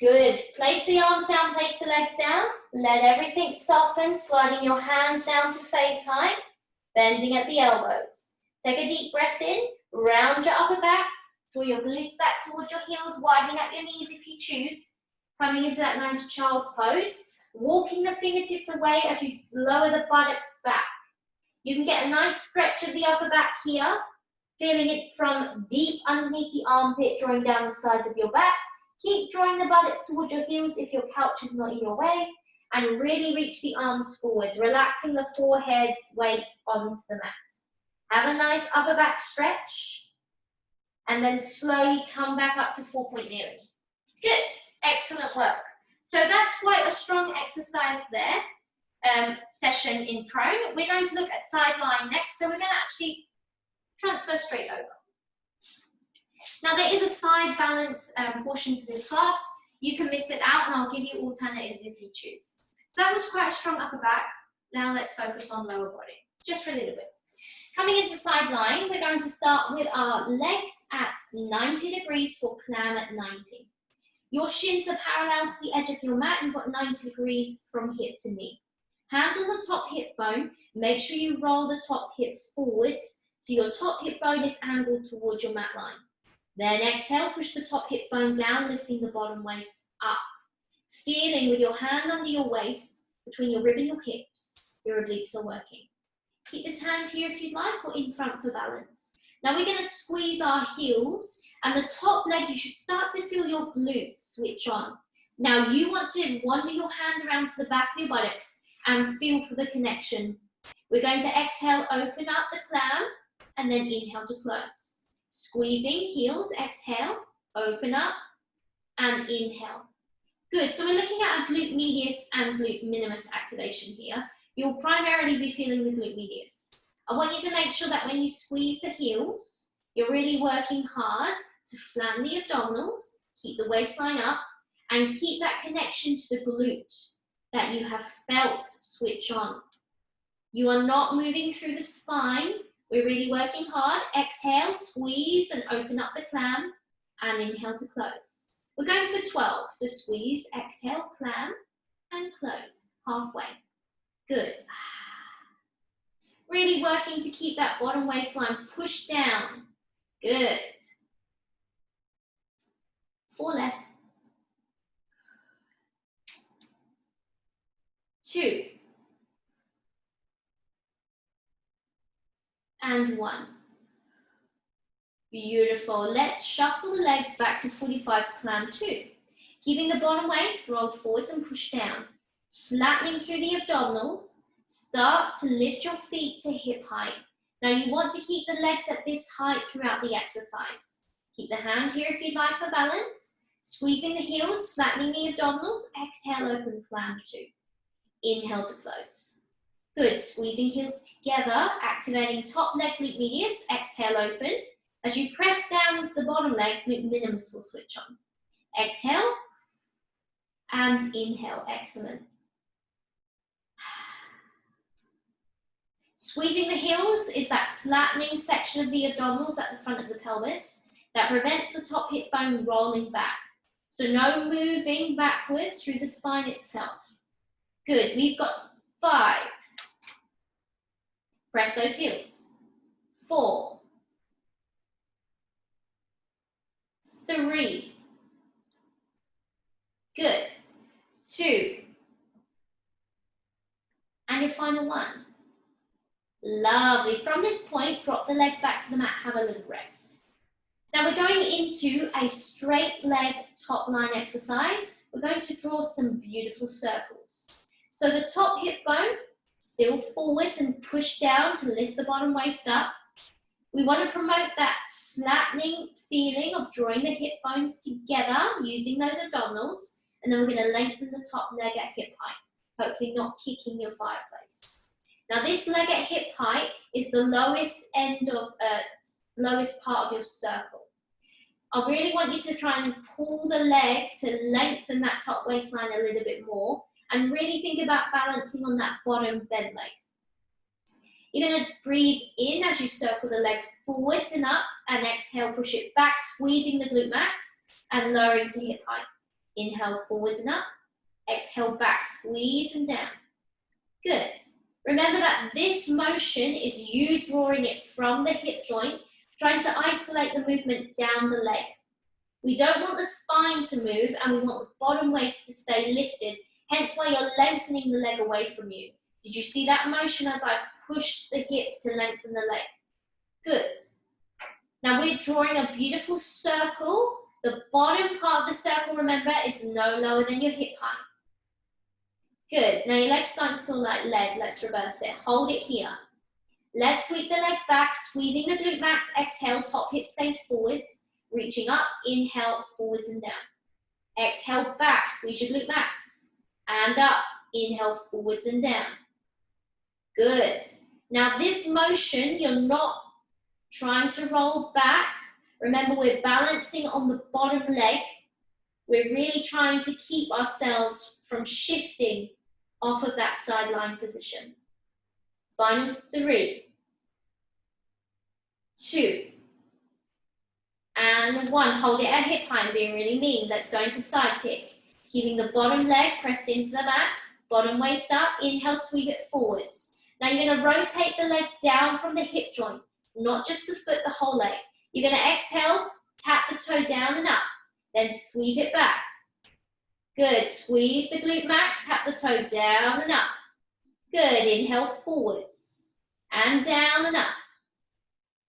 Good. Place the arms down, place the legs down. Let everything soften, sliding your hands down to face height, bending at the elbows. Take a deep breath in, round your upper back, draw your glutes back towards your heels, widening at your knees if you choose. Coming into that nice child's pose, walking the fingertips away as you lower the buttocks back. You can get a nice stretch of the upper back here, feeling it from deep underneath the armpit, drawing down the sides of your back. Keep drawing the buttocks towards your heels if your couch is not in your way, and really reach the arms forward, relaxing the forehead's weight onto the mat. Have a nice upper back stretch, and then slowly come back up to 4-point kneeling. Good, excellent work. So that's quite a strong exercise there, session in prone. We're going to look at sideline next, so we're going to actually transfer straight over. Now there is a side balance portion to this class. You can miss it out and I'll give you alternatives if you choose. So that was quite a strong upper back. Now let's focus on lower body, just for a little bit. Coming into side lying, we're going to start with our legs at 90 degrees for clam at 90. Your shins are parallel to the edge of your mat. You've got 90 degrees from hip to knee. Hand on the top hip bone. Make sure you roll the top hip forwards so your top hip bone is angled towards your mat line. Then exhale, push the top hip bone down, lifting the bottom waist up. Feeling with your hand under your waist, between your rib and your hips, your obliques are working. Keep this hand here if you'd like, or in front for balance. Now we're going to squeeze our heels, and the top leg, you should start to feel your glutes switch on. Now you want to wander your hand around to the back of your buttocks and feel for the connection. We're going to exhale, open up the clam, and then inhale to close. Squeezing, heels, exhale, open up, and inhale. Good, so we're looking at a glute medius and glute minimus activation here. You'll primarily be feeling the glute medius. I want you to make sure that when you squeeze the heels, you're really working hard to flatten the abdominals, keep the waistline up, and keep that connection to the glute that you have felt switch on. You are not moving through the spine. We're really working hard. Exhale, squeeze and open up the clam, and inhale to close. We're going for 12, so squeeze, exhale, clam, and close, halfway. Good. Really working to keep that bottom waistline pushed down. Good. 4 left. 2. And 1. Beautiful. Let's shuffle the legs back to 45 clam 2. Keeping the bottom waist rolled forwards and pushed down. Flattening through the abdominals. Start to lift your feet to hip height. Now you want to keep the legs at this height throughout the exercise. Keep the hand here if you'd like for balance. Squeezing the heels, flattening the abdominals. Exhale, open clam 2. Inhale to close. Good, squeezing heels together, activating top leg glute medius, exhale open. As you press down into the bottom leg, glute minimus will switch on. Exhale and inhale, excellent. Squeezing the heels is that flattening section of the abdominals at the front of the pelvis that prevents the top hip bone rolling back. So no moving backwards through the spine itself. Good, we've got 5. Press those heels. 4, 3, Good. 2. And your final one. Lovely. From this point, drop the legs back to the mat, have a little rest. Now we're going into a straight leg top line exercise. We're going to draw some beautiful circles. So the top hip bone, still forwards and push down to lift the bottom waist up. We want to promote that flattening feeling of drawing the hip bones together using those abdominals. And then we're going to lengthen the top leg at hip height, hopefully not kicking your fireplace. Now this leg at hip height is the lowest part of your circle. I really want you to try and pull the leg to lengthen that top waistline a little bit more and really think about balancing on that bottom bent leg. You're going to breathe in as you circle the leg forwards and up, and exhale, push it back, squeezing the glute max and lowering to hip height. Inhale, forwards and up. Exhale, back, squeeze and down. Good. Remember that this motion is you drawing it from the hip joint, trying to isolate the movement down the leg. We don't want the spine to move and we want the bottom waist to stay lifted, hence why you're lengthening the leg away from you. Did you see that motion as I pushed the hip to lengthen the leg? Good. Now we're drawing a beautiful circle. The bottom part of the circle, remember, is no lower than your hip height. Good. Now your leg's starting to feel like lead. Let's reverse it. Hold it here. Let's sweep the leg back, squeezing the glute max. Exhale, top hip stays forwards. Reaching up, inhale, forwards and down. Exhale, back, squeeze your glute max. And up, inhale, forwards and down. Good. Now this motion, you're not trying to roll back. Remember, we're balancing on the bottom leg. We're really trying to keep ourselves from shifting off of that sideline position. Final 3, 2, and 1. Hold it at hip height and being really mean. Let's go into side kick. Keeping the bottom leg pressed into the mat, bottom waist up, inhale, sweep it forwards. Now you're going to rotate the leg down from the hip joint, not just the foot, the whole leg. You're going to exhale, tap the toe down and up, then sweep it back. Good. Squeeze the glute max, tap the toe down and up. Good. Inhale, forwards and down and up.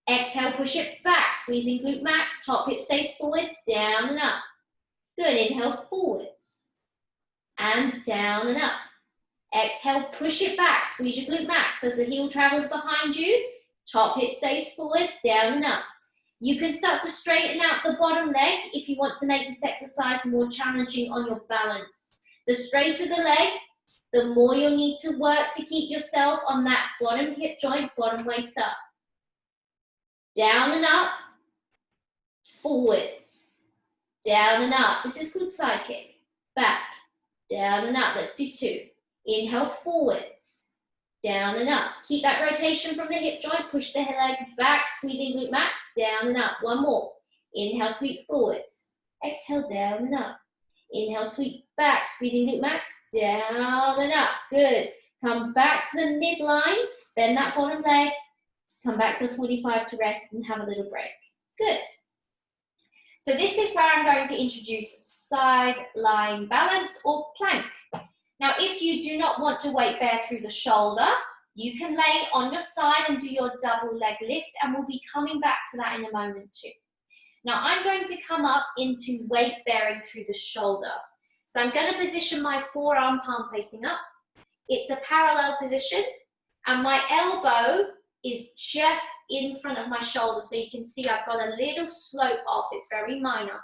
Exhale, push it back, squeezing glute max, top hip stays forwards, down and up. Good. Inhale, forwards and down and up. Exhale, push it back, squeeze your glute max as the heel travels behind you. Top hip stays forwards, down and up. You can start to straighten out the bottom leg if you want to make this exercise more challenging on your balance. The straighter the leg, the more you'll need to work to keep yourself on that bottom hip joint, bottom waist up. Down and up, forwards, down and up. This is called side kick. Back, down and up. Let's do 2. Inhale, forwards, down and up. Keep that rotation from the hip joint. Push the leg back, squeezing glute max, down and up. 1 more. Inhale, sweep forwards. Exhale, down and up. Inhale, sweep back, squeezing glute max, down and up. Good. Come back to the midline, bend that bottom leg, come back to 45 to rest and have a little break. Good. So this is where I'm going to introduce side lying balance or plank. Now, if you do not want to weight bear through the shoulder, you can lay on your side and do your double leg lift, and we'll be coming back to that in a moment too. Now, I'm going to come up into weight bearing through the shoulder. So I'm going to position my forearm palm facing up. It's a parallel position, and my elbow is just in front of my shoulder. So you can see I've got a little slope off. It's very minor.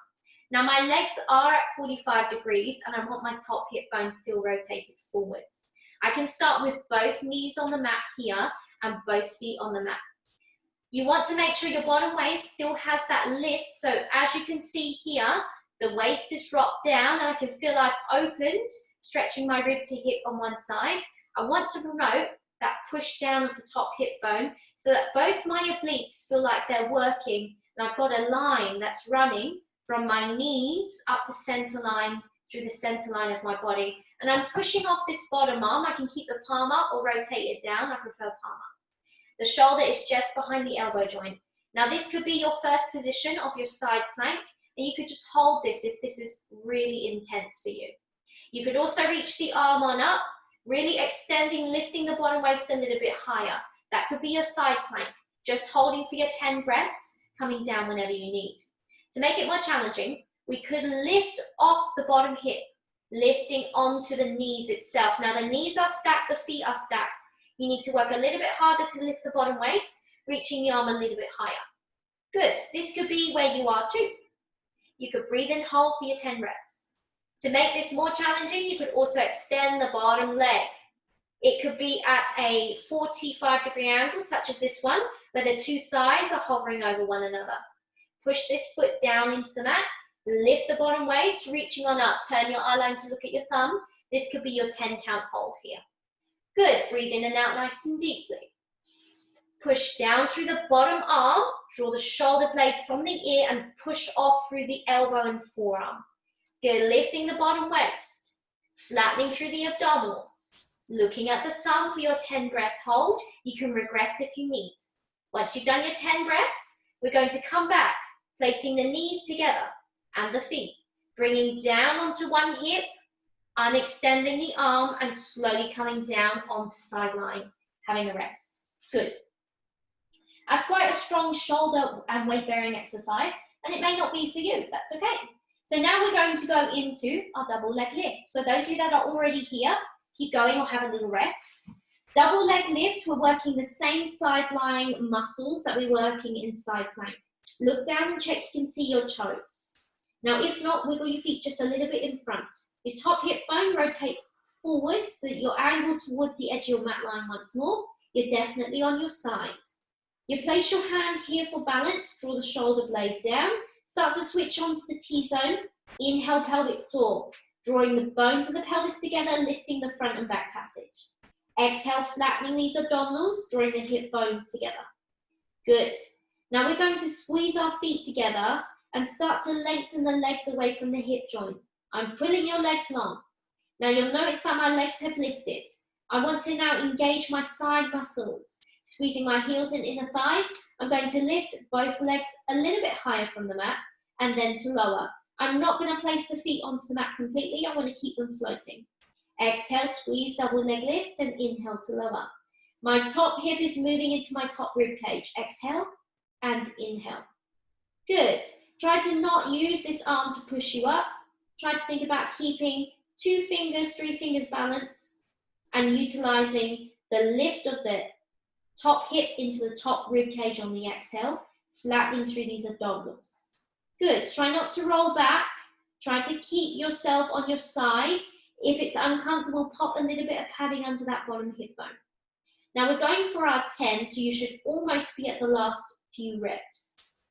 Now my legs are at 45 degrees and I want my top hip bone still rotated forwards. I can start with both knees on the mat here and both feet on the mat. You want to make sure your bottom waist still has that lift. So as you can see here, the waist is dropped down and I can feel I've opened, stretching my rib to hip on one side. I want to promote that push down of the top hip bone so that both my obliques feel like they're working and I've got a line that's running from my knees up the center line through the center line of my body. And I'm pushing off this bottom arm. I can keep the palm up or rotate it down. I prefer palm up. The shoulder is just behind the elbow joint. Now this could be your first position of your side plank, And you could just hold this if this is really intense for you. You could also reach the arm on up, really extending, lifting the bottom waist a little bit higher. That could be your side plank, just holding for your 10 breaths, coming down whenever you need. To make it more challenging, we could lift off the bottom hip, lifting onto the knees itself. Now the knees are stacked, the feet are stacked. You need to work a little bit harder to lift the bottom waist, reaching the arm a little bit higher. Good, this could be where you are too. You could breathe and hold for your 10 reps. To make this more challenging, you could also extend the bottom leg. It could be at a 45-degree angle, such as this one, where the two thighs are hovering over one another. Push this foot down into the mat, lift the bottom waist, reaching on up. Turn your eye line to look at your thumb. This could be your 10 count hold here. Good, breathe in and out nice and deeply. Push down through the bottom arm, draw the shoulder blade from the ear and push off through the elbow and forearm. Good, lifting the bottom waist, flattening through the abdominals. Looking at the thumb for your 10 breath hold. You can regress if you need. Once you've done your 10 breaths, we're going to come back, placing the knees together and the feet, bringing down onto one hip, unextending the arm and slowly coming down onto sideline, having a rest. Good. That's quite a strong shoulder and weight bearing exercise, and it may not be for you, that's okay. So now we're going to go into our double leg lift. So those of you that are already here, keep going or have a little rest. Double leg lift, we're working the same side lying muscles that we're working in side plank. Look down and check you can see your toes. Now if not, wiggle your feet just a little bit in front. Your top hip bone rotates forwards so that you're angled towards the edge of your mat line once more. You're definitely on your side. You place your hand here for balance, draw the shoulder blade down, start to switch onto the T-zone. Inhale, pelvic floor, drawing the bones of the pelvis together, lifting the front and back passage. Exhale, flattening these abdominals, drawing the hip bones together. Good. Now we're going to squeeze our feet together and start to lengthen the legs away from the hip joint. I'm pulling your legs long. Now you'll notice that my legs have lifted. I want to now engage my side muscles. Squeezing my heels and inner thighs, I'm going to lift both legs a little bit higher from the mat and then to lower. I'm not going to place the feet onto the mat completely. I want to keep them floating. Exhale, squeeze, double leg lift and inhale to lower. My top hip is moving into my top rib cage. Exhale and inhale. Good. Try to not use this arm to push you up. Try to think about keeping 2 fingers, 3 fingers balance and utilizing the lift of the top hip into the top rib cage on the exhale, flattening through these abdominals. Good. Try not to roll back. Try to keep yourself on your side. If it's uncomfortable, pop a little bit of padding under that bottom hip bone. Now we're going for our 10, so you should almost be at the last few reps.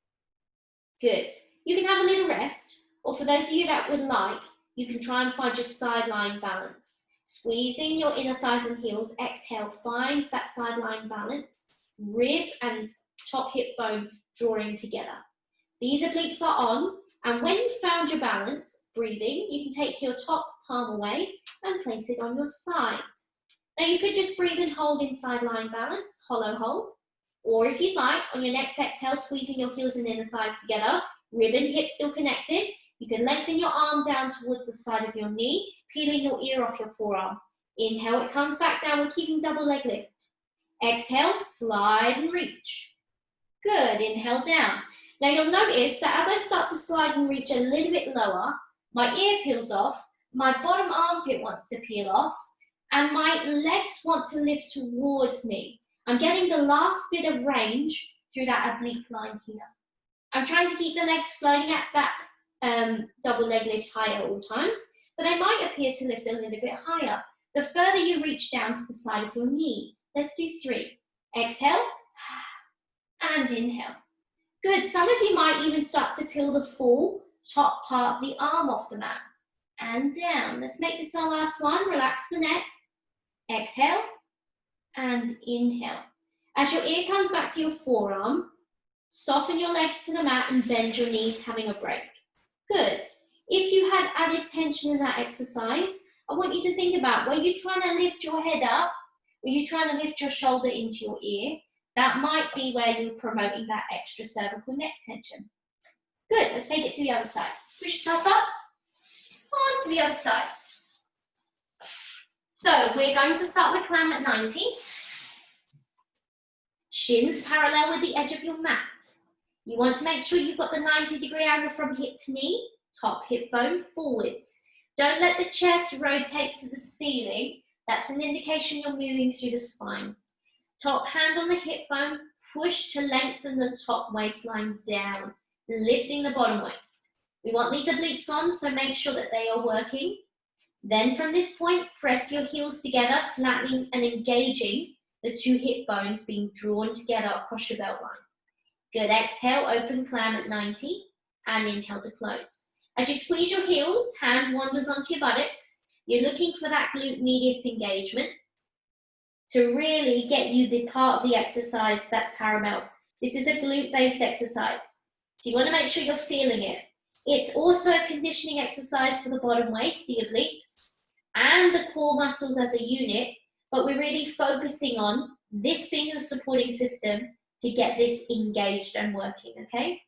Good. You can have a little rest, or for those of you that would like, you can try and find your sideline balance. Squeezing your inner thighs and heels, exhale, find that sideline balance, rib and top hip bone drawing together. These obliques are on, and when you've found your balance, breathing, you can take your top palm away and place it on your side. Now you could just breathe and hold in sideline balance, hollow hold, or if you'd like, on your next exhale, squeezing your heels and inner thighs together, rib and hip still connected, you can lengthen your arm down towards the side of your knee, peeling your ear off your forearm. Inhale, it comes back down, we're keeping double leg lift. Exhale, slide and reach. Good, inhale down. Now you'll notice that as I start to slide and reach a little bit lower, my ear peels off, my bottom armpit wants to peel off, and my legs want to lift towards me. I'm getting the last bit of range through that oblique line here. I'm trying to keep the legs floating at that double leg lift high at all times, but they might appear to lift a little bit higher. The further you reach down to the side of your knee. Let's do 3. Exhale and inhale. Good. Some of you might even start to peel the full top part of the arm off the mat and down. Let's make this our last one. Relax the neck. Exhale and inhale. As your ear comes back to your forearm, soften your legs to the mat and bend your knees, having a break. Good. If you had added tension in that exercise, I want you to think about, were you trying to lift your head up? Were you trying to lift your shoulder into your ear? That might be where you're promoting that extra cervical neck tension. Good, let's take it to the other side. Push yourself up, on to the other side. So we're going to start with clam at 90. Shins parallel with the edge of your mat. You want to make sure you've got the 90-degree angle from hip to knee, top hip bone forwards. Don't let the chest rotate to the ceiling. That's an indication you're moving through the spine. Top hand on the hip bone, push to lengthen the top waistline down, lifting the bottom waist. We want these obliques on, so make sure that they are working. Then from this point, press your heels together, flattening and engaging the two hip bones being drawn together across your belt line. Good, exhale, open clam at 90, and inhale to close. As you squeeze your heels, hand wanders onto your buttocks. You're looking for that glute medius engagement to really get you the part of the exercise that's paramount. This is a glute-based exercise, so you want to make sure you're feeling it. It's also a conditioning exercise for the bottom waist, the obliques, and the core muscles as a unit, but we're really focusing on this being the supporting system to get this engaged and working, okay?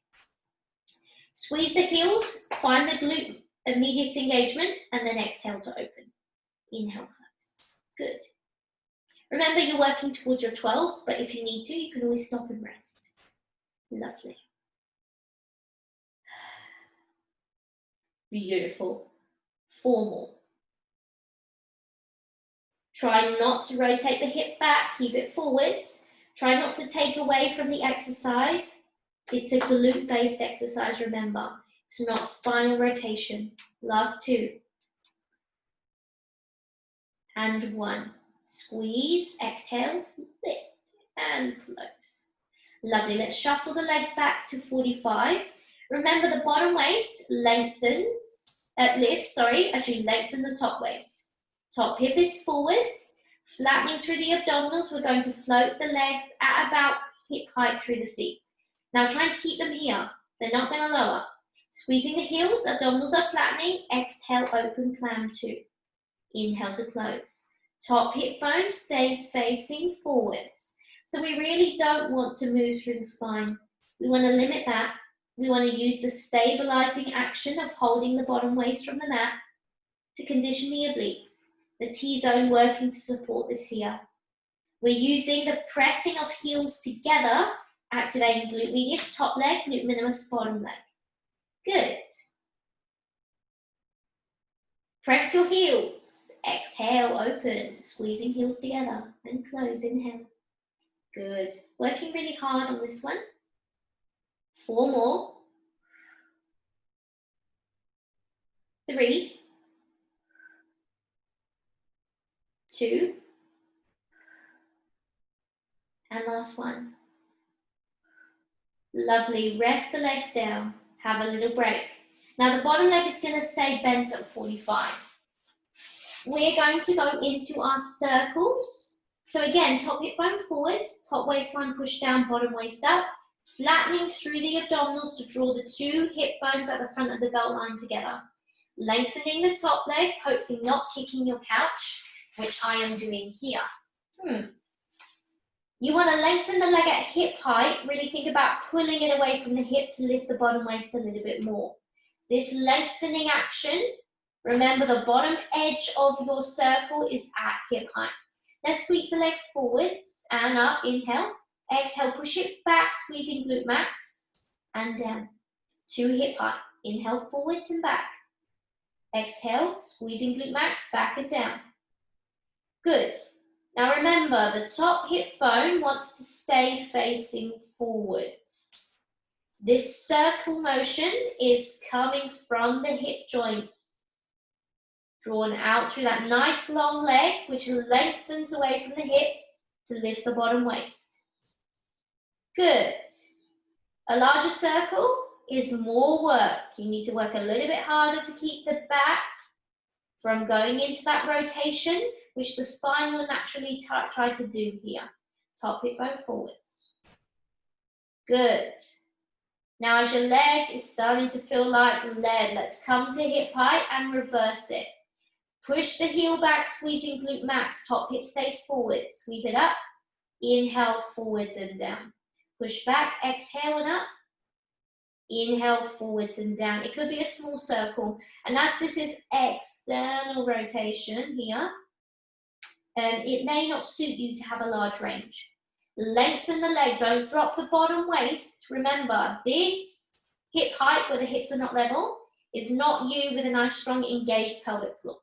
Squeeze the heels, find the glute medius engagement, and then exhale to open. Inhale, close. Good. Remember, you're working towards your 12, but if you need to, you can always stop and rest. Lovely. Beautiful. 4 more. Try not to rotate the hip back, keep it forwards. Try not to take away from the exercise. It's a glute-based exercise, remember. It's not spinal rotation. Last 2. And 1. Squeeze, exhale, lift, and close. Lovely, let's shuffle the legs back to 45. Remember the bottom waist lengthens, as you lengthen the top waist. Top hip is forwards, flattening through the abdominals. We're going to float the legs at about hip height through the feet. Now trying to keep them here, they're not going to lower. Squeezing the heels, abdominals are flattening. Exhale, open clam 2. Inhale to close. Top hip bone stays facing forwards. So we really don't want to move through the spine. We want to limit that. We want to use the stabilizing action of holding the bottom waist from the mat to condition the obliques. The T-zone working to support this here. We're using the pressing of heels together, activating glute medius, top leg, glute minimus, bottom leg. Good. Press your heels. Exhale, open, squeezing heels together, and close, inhale. Good. Working really hard on this one. 4 more. 3. 2. And last 1. Lovely. Rest the legs down. Have a little break. Now the bottom leg is going to stay bent at 45. We're going to go into our circles. So again, top hip bone forwards, top waistline push down, bottom waist up, flattening through the abdominals to draw the 2 hip bones at the front of the belt line together. Lengthening the top leg, hopefully not kicking your couch, which I am doing here. You want to lengthen the leg at hip height. Really think about pulling it away from the hip to lift the bottom waist a little bit more. This lengthening action, remember the bottom edge of your circle is at hip height. Let's sweep the leg forwards and up, inhale. Exhale, push it back, squeezing glute max, and down. 2 hip height. Inhale, forwards and back. Exhale, squeezing glute max, back and down. Good. Now remember, the top hip bone wants to stay facing forwards. This circle motion is coming from the hip joint, drawn out through that nice long leg, which lengthens away from the hip to lift the bottom waist. Good. A larger circle is more work. You need to work a little bit harder to keep the back from going into that rotation, which the spine will naturally try to do here. Top hip bone forwards. Good. Now as your leg is starting to feel like lead, let's come to hip height and reverse it. Push the heel back, squeezing glute max, top hip stays forward. Sweep it up, inhale, forwards and down. Push back, exhale and up. Inhale, forwards and down. It could be a small circle. And as this is external rotation here, it may not suit you to have a large range. Lengthen the leg, don't drop the bottom waist. Remember, this hip height where the hips are not level is not you with a nice strong engaged pelvic floor.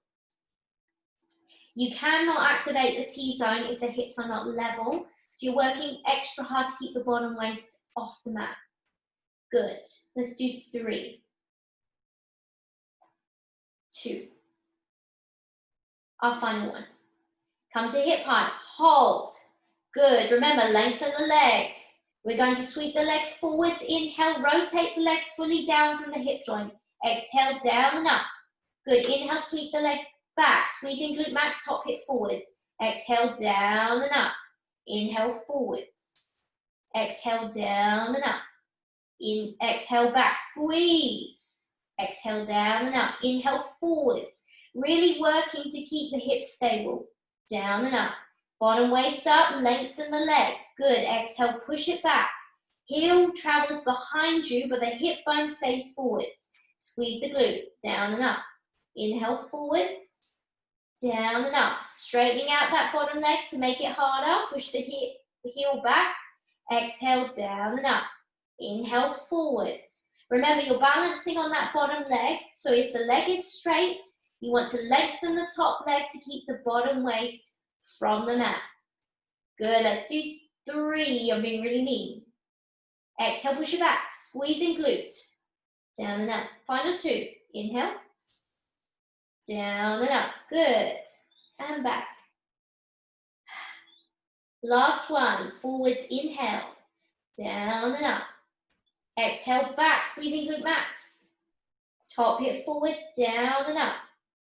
You cannot activate the T-zone if the hips are not level, so you're working extra hard to keep the bottom waist off the mat. Good. Let's do 3, 2. Our final one. Come to hip height, hold. Good. Remember, lengthen the leg. We're going to sweep the leg forwards. Inhale, rotate the leg fully down from the hip joint. Exhale, down and up. Good. Inhale, sweep the leg back. Squeezing glute max, top hip forwards. Exhale, down and up. Inhale, forwards. Exhale, down and up. Exhale, back, squeeze. Exhale, down and up. Inhale, forwards. Really working to keep the hips stable. Down and up. Bottom waist up, lengthen the leg. Good. Exhale, push it back. Heel travels behind you, but the hip bone stays forwards. Squeeze the glute. Down and up. Inhale, forwards. Down and up. Straightening out that bottom leg to make it harder. Push the heel back. Exhale, down and up. Inhale, forwards. Remember, you're balancing on that bottom leg, so if the leg is straight, you want to lengthen the top leg to keep the bottom waist from the mat. Good, let's do 3. I'm being really mean. Exhale, push it back. Squeezing glute. Down and up. Final 2. Inhale. Down and up. Good. And back. Last one. Forwards, inhale. Down and up. Exhale, back. Squeezing glute max. Top hip forward, down and up.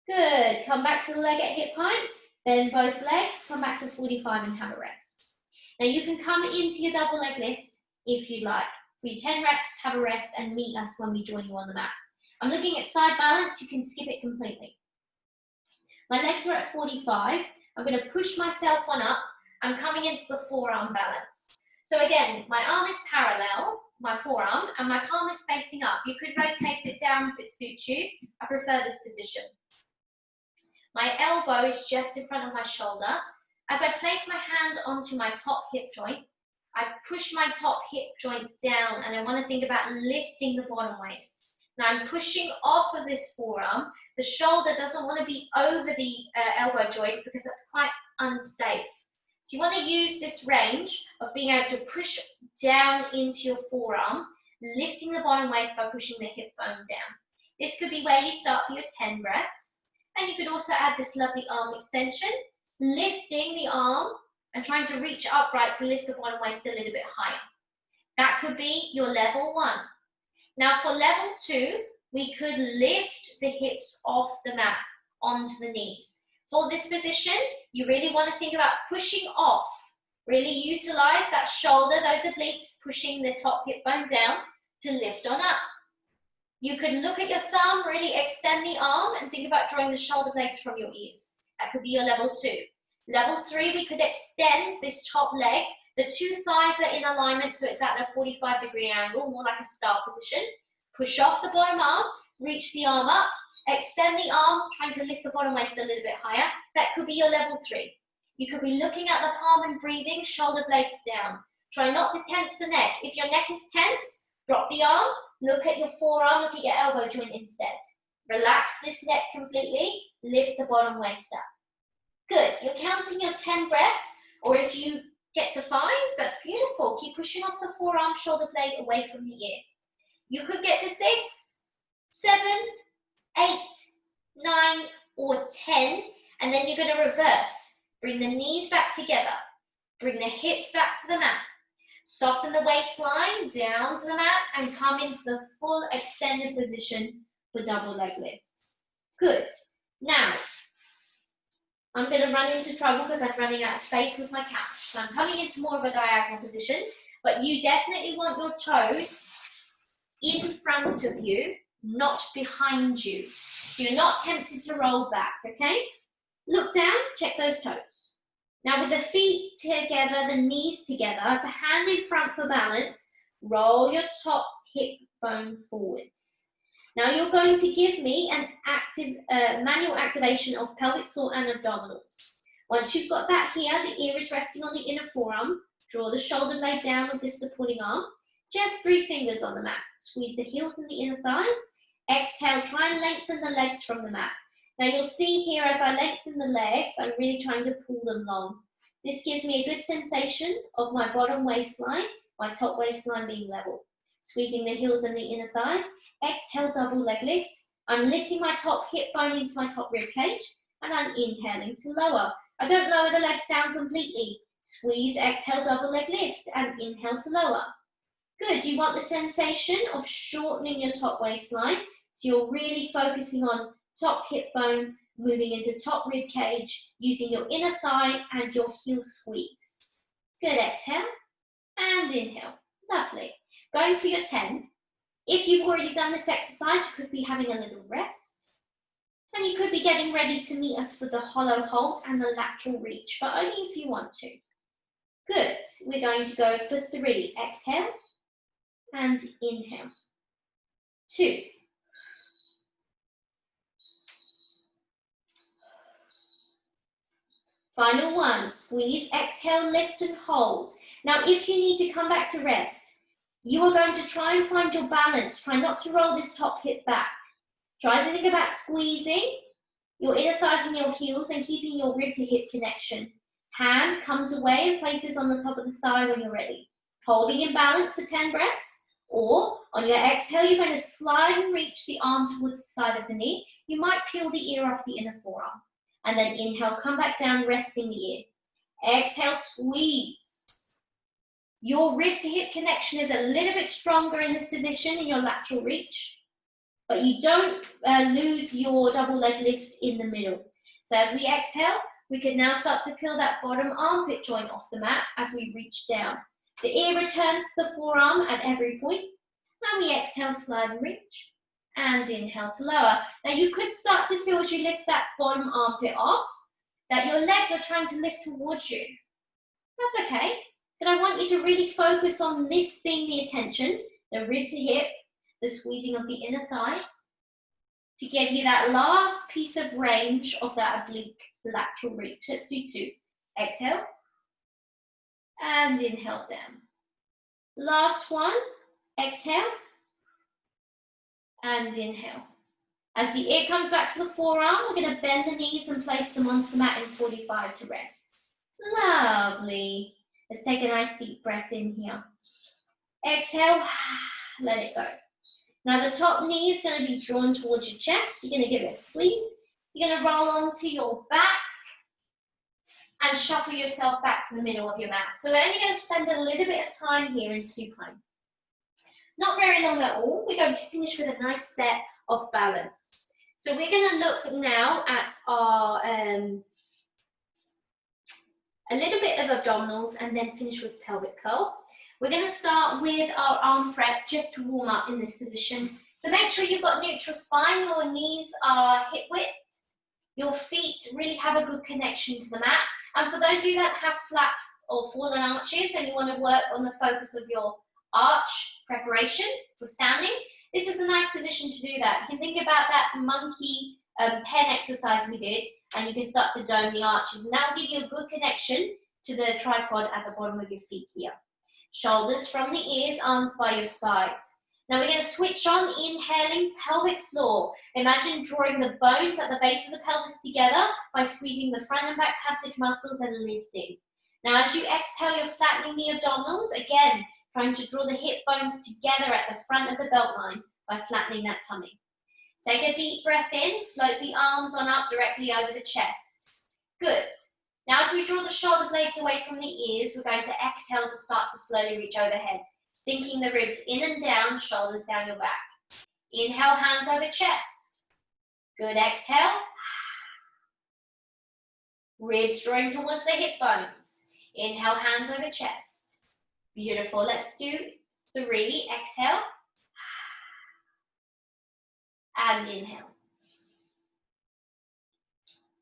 Good. Come back to the leg at hip height. Bend both legs. Come back to 45 and have a rest. Now you can come into your double leg lift if you'd like. For your 10 reps, have a rest and meet us when we join you on the mat. I'm looking at side balance. You can skip it completely. My legs are at 45. I'm going to push myself on up. I'm coming into the forearm balance. So again, my arm is parallel, my forearm, and my palm is facing up. You could rotate it down if it suits you. I prefer this position. My elbow is just in front of my shoulder. As I place my hand onto my top hip joint, I push my top hip joint down, and I want to think about lifting the bottom waist. Now I'm pushing off of this forearm. The shoulder doesn't want to be over the elbow joint because that's quite unsafe. So you want to use this range of being able to push down into your forearm, lifting the bottom waist by pushing the hip bone down. This could be where you start for your 10 breaths. And you could also add this lovely arm extension, lifting the arm and trying to reach upright to lift the bottom waist a little bit higher. That could be your level 1. Now for level 2, we could lift the hips off the mat onto the knees. For this position, you really want to think about pushing off. Really utilize that shoulder, those obliques, pushing the top hip bone down to lift on up. You could look at your thumb, really extend the arm and think about drawing the shoulder blades from your ears. That could be your level 2. Level 3, we could extend this top leg. The 2 thighs are in alignment, so it's at a 45-degree angle, more like a star position. Push off the bottom arm, reach the arm up, extend the arm, trying to lift the bottom waist a little bit higher. That could be your level 3. You could be looking at the palm and breathing, shoulder blades down. Try not to tense the neck. If your neck is tense, drop the arm, look at your forearm, look at your elbow joint instead. Relax this neck completely, lift the bottom waist up. Good, you're counting your 10 breaths, or if you get to 5, that's beautiful. Keep pushing off the forearm, shoulder blade away from the ear. You could get to 6, 7, 8, 9, or 10, and then you're going to reverse. Bring the knees back together. Bring the hips back to the mat. Soften the waistline down to the mat and come into the full extended position for double leg lift. Good. Now, I'm going to run into trouble because I'm running out of space with my couch. So I'm coming into more of a diagonal position, but you definitely want your toes in front of you, not behind you. So you're not tempted to roll back, okay? Look down, check those toes. Now with the feet together, the knees together, the hand in front for balance, roll your top hip bone forwards. Now you're going to give me an active manual activation of pelvic floor and abdominals. Once you've got that here, the ear is resting on the inner forearm. Draw the shoulder blade down with this supporting arm. Just 3 fingers on the mat. Squeeze the heels and the inner thighs. Exhale, try and lengthen the legs from the mat. Now you'll see here as I lengthen the legs, I'm really trying to pull them long. This gives me a good sensation of my bottom waistline, my top waistline being level. Squeezing the heels and the inner thighs. Exhale, double leg lift. I'm lifting my top hip bone into my top rib cage, and I'm inhaling to lower. I don't lower the legs down completely. Squeeze, exhale, double leg lift, and inhale to lower. Good. You want the sensation of shortening your top waistline, so you're really focusing on top hip bone, moving into top rib cage, using your inner thigh and your heel squeeze. Good. Exhale and inhale. Lovely. Going for your 10. If you've already done this exercise, you could be having a little rest. And you could be getting ready to meet us for the hollow hold and the lateral reach, but only if you want to. Good. We're going to go for 3. Exhale and inhale. 2. Final 1. Squeeze, exhale, lift and hold. Now, if you need to come back to rest, you are going to try and find your balance. Try not to roll this top hip back. Try to think about squeezing your inner thighs and your heels and keeping your rib to hip connection. Hand comes away and places on the top of the thigh when you're ready. Holding in balance for 10 breaths, or on your exhale, you're going to slide and reach the arm towards the side of the knee. You might peel the ear off the inner forearm. And then inhale, come back down, resting the ear. Exhale, squeeze. Your rib to hip connection is a little bit stronger in this position in your lateral reach, but you don't lose your double leg lift in the middle. So as we exhale, we can now start to peel that bottom armpit joint off the mat as we reach down. The ear returns to the forearm at every point, and we exhale, slide and reach, and inhale to lower. Now you could start to feel as you lift that bottom armpit off, that your legs are trying to lift towards you. That's okay, but I want you to really focus on this being the attention, the rib to hip, the squeezing of the inner thighs, to give you that last piece of range of that oblique lateral reach. Let's do 2. Exhale, and inhale down. Last 1, exhale, and inhale. As the ear comes back to the forearm, we're going to bend the knees and place them onto the mat in 45 to rest. Lovely. Let's take a nice deep breath in here. Exhale, let it go. Now the top knee is going to be drawn towards your chest. You're going to give it a squeeze. You're going to roll onto your back and shuffle yourself back to the middle of your mat. So we're only going to spend a little bit of time here in supine. Not very long at all. We're going to finish with a nice set of balance. So we're going to look now at our a little bit of abdominals and then finish with pelvic curl. We're going to start with our arm prep just to warm up in this position. So make sure you've got neutral spine, your knees are hip width, your feet really have a good connection to the mat. And for those of you that have flat or fallen arches and you want to work on the focus of your arch preparation for standing, this is a nice position to do that. You can think about that monkey pen exercise we did, and you can start to dome the arches, and that will give you a good connection to the tripod at the bottom of your feet here. Shoulders from the ears, arms by your sides. Now we're going to switch on, inhaling pelvic floor. Imagine drawing the bones at the base of the pelvis together by squeezing the front and back passage muscles and lifting. Now as you exhale, you're flattening the abdominals, again, trying to draw the hip bones together at the front of the belt line by flattening that tummy. Take a deep breath in, float the arms on up directly over the chest. Good. Now as we draw the shoulder blades away from the ears, we're going to exhale to start to slowly reach overhead, sinking the ribs in and down, shoulders down your back. Inhale, hands over chest. Good, exhale. Ribs drawing towards the hip bones. Inhale, hands over chest. Beautiful. Let's do 3. Exhale. And inhale.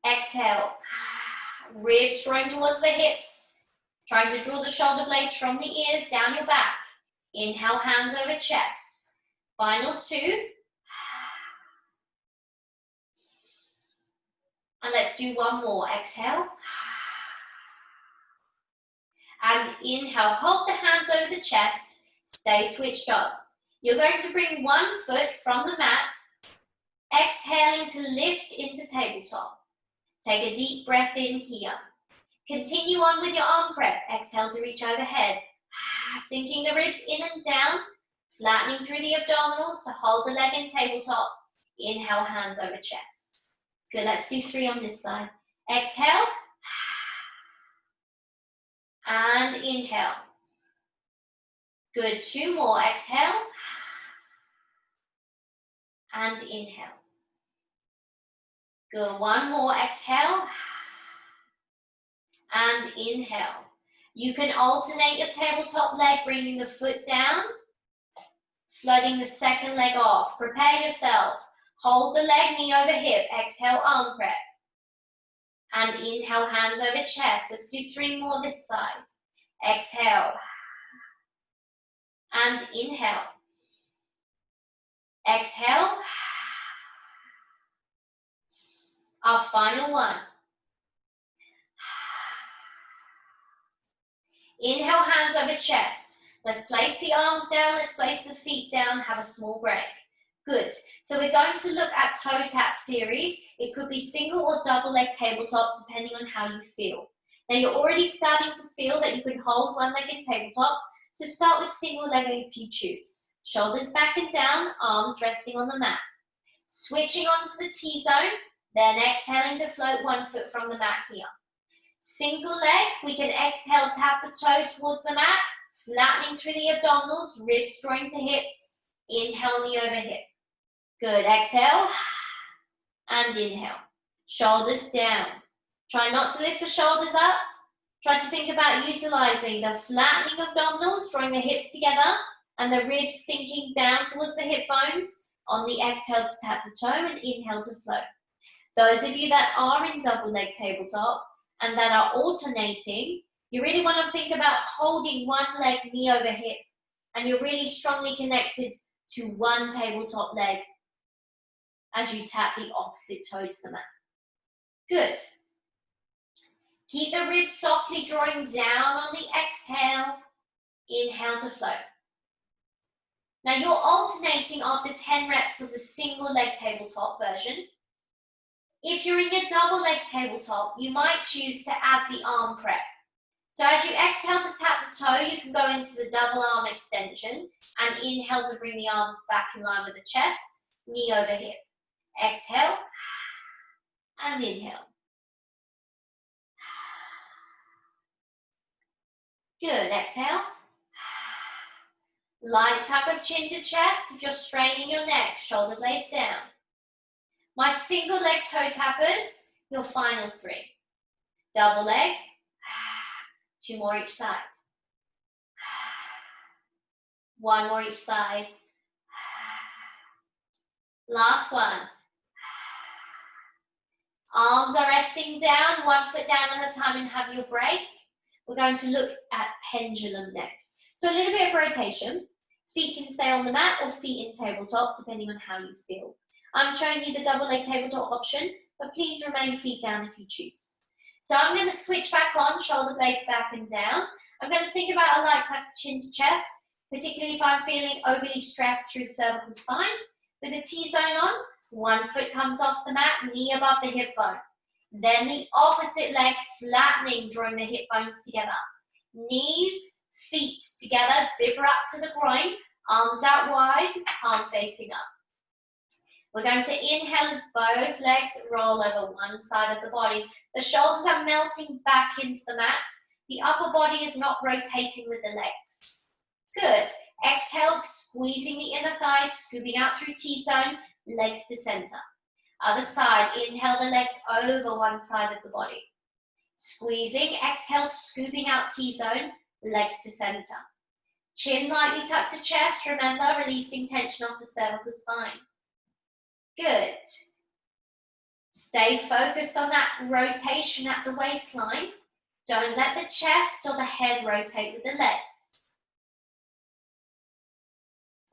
Exhale. Ribs drawing towards the hips. Trying to draw the shoulder blades from the ears down your back. Inhale, hands over chest. Final 2. And let's do one more. Exhale. And inhale, hold the hands over the chest, stay switched on. You're going to bring one foot from the mat, exhaling to lift into tabletop. Take a deep breath in here. Continue on with your arm prep. Exhale to reach overhead, sinking the ribs in and down, flattening through the abdominals to hold the leg in tabletop. Inhale, hands over chest. Good, let's do 3 on this side. Exhale. And inhale. Good, 2 more. Exhale. And inhale. Good, 1 more. Exhale. And inhale. You can alternate your tabletop leg, bringing the foot down, floating the second leg off. Prepare yourself. Hold the leg, knee over hip. Exhale, arm prep. And inhale, hands over chest. Let's do 3 more this side. Exhale. And inhale. Exhale. Our final one. Inhale, hands over chest. Let's place the arms down. Let's place the feet down. Have a small break. Good. So we're going to look at toe tap series. It could be single or double leg tabletop, depending on how you feel. Now you're already starting to feel that you can hold one leg in tabletop. So start with single leg if you choose. Shoulders back and down, arms resting on the mat. Switching onto the T-zone, then exhaling to float 1 foot from the mat here. Single leg, we can exhale, tap the toe towards the mat, flattening through the abdominals, ribs drawing to hips. Inhale, knee over hip. Good, exhale, and inhale. Shoulders down. Try not to lift the shoulders up. Try to think about utilizing the flattening abdominals, drawing the hips together, and the ribs sinking down towards the hip bones. On the exhale to tap the toe and inhale to float. Those of you that are in double leg tabletop and that are alternating, you really want to think about holding one leg knee over hip, and you're really strongly connected to one tabletop leg as you tap the opposite toe to the mat. Good. Keep the ribs softly drawing down on the exhale. Inhale to float. Now you're alternating after 10 reps of the single leg tabletop version. If you're in your double leg tabletop, you might choose to add the arm prep. So as you exhale to tap the toe, you can go into the double arm extension and inhale to bring the arms back in line with the chest, knee over hip. Exhale and inhale. Good, exhale. Light tug of chin to chest if you're straining your neck, shoulder blades down. My single leg toe tappers, your final 3. Double leg, 2 more each side. 1 more each side. Last one. Arms are resting down, 1 foot down at a time and have your break. We're going to look at pendulum next. So a little bit of rotation. Feet can stay on the mat or feet in tabletop, depending on how you feel. I'm showing you the double leg tabletop option, but please remain feet down if you choose. So I'm going to switch back on, shoulder blades back and down. I'm going to think about a light tuck of chin to chest, particularly if I'm feeling overly stressed through the cervical spine. With the T-zone on, 1 foot comes off the mat, knee above the hip bone. Then the opposite leg flattening, drawing the hip bones together. Knees, feet together, zipper up to the groin, arms out wide, palm facing up. We're going to inhale as both legs roll over one side of the body. The shoulders are melting back into the mat. The upper body is not rotating with the legs. Good. Exhale, squeezing the inner thighs, scooping out through T-zone, legs to center. Other side, inhale the legs over one side of the body. Squeezing, exhale, scooping out T-zone, legs to center. Chin lightly tucked to chest, remember, releasing tension off the cervical spine. Good. Stay focused on that rotation at the waistline. Don't let the chest or the head rotate with the legs.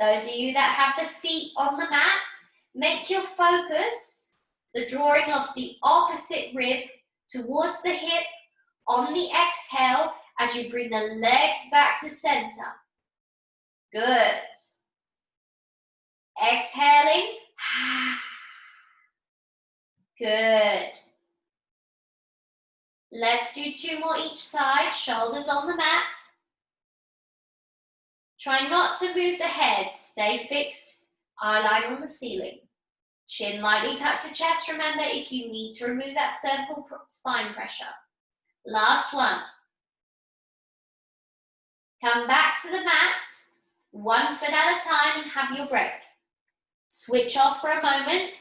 Those of you that have the feet on the mat, make your focus the drawing of the opposite rib towards the hip on the exhale as you bring the legs back to center. Good. Exhaling. Good. Let's do 2 more each side, shoulders on the mat. Try not to move the head, stay fixed, eye line on the ceiling. Chin lightly tucked to chest, remember if you need to remove that cervical spine pressure. Last one. Come back to the mat, 1 foot at a time and have your break. Switch off for a moment.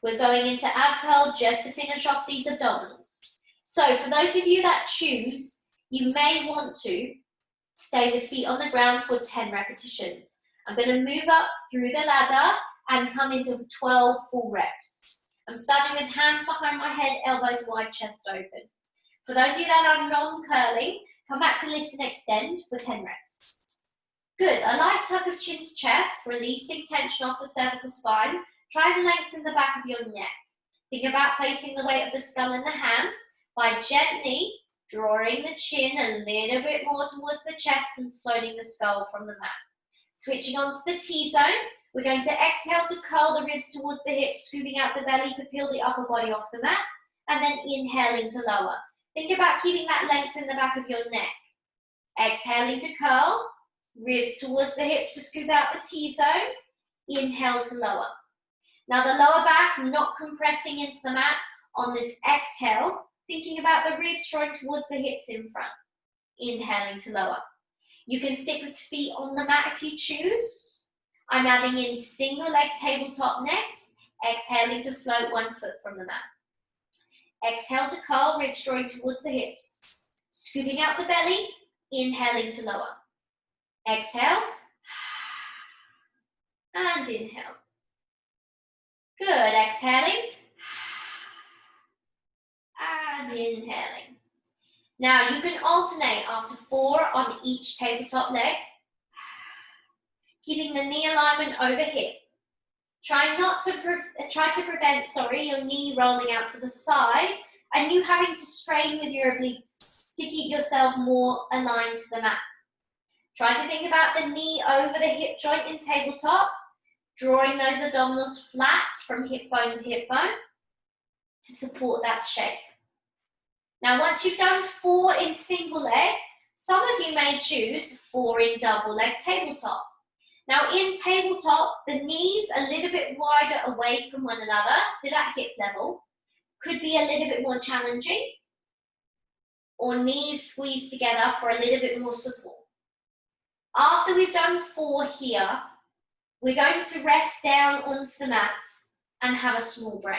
We're going into ab curl just to finish off these abdominals. So for those of you that choose, you may want to stay with feet on the ground for 10 repetitions. I'm going to move up through the ladder and come into 12 full reps. I'm starting with hands behind my head, elbows wide, chest open. For those of you that are non-curling, come back to lift and extend for 10 reps. Good, a light tuck of chin to chest, releasing tension off the cervical spine. Try and lengthen the back of your neck. Think about placing the weight of the skull in the hands by gently drawing the chin a little bit more towards the chest and floating the skull from the mat. Switching on to the T-zone, we're going to exhale to curl the ribs towards the hips, scooping out the belly to peel the upper body off the mat, and then inhaling to lower. Think about keeping that length in the back of your neck. Exhaling to curl, ribs towards the hips to scoop out the T-zone, inhale to lower. Now the lower back not compressing into the mat on this exhale, thinking about the ribs drawing towards the hips in front, inhaling to lower. You can stick with feet on the mat if you choose. I'm adding in single leg tabletop next, exhaling to float 1 foot from the mat. Exhale to curl, ribs drawing towards the hips. Scooping out the belly, inhaling to lower. Exhale, and inhale. Good, exhaling, and inhaling. Now you can alternate after 4 on each tabletop leg, keeping the knee alignment over hip. Try to prevent your knee rolling out to the side and you having to strain with your obliques to keep yourself more aligned to the mat. Try to think about the knee over the hip joint in tabletop, drawing those abdominals flat from hip bone to hip bone to support that shape. Now once you've done 4 in single leg, some of you may choose 4 in double leg tabletop. Now in tabletop, the knees a little bit wider away from one another, still at hip level, could be a little bit more challenging, or knees squeezed together for a little bit more support. After we've done 4 here, we're going to rest down onto the mat and have a small break.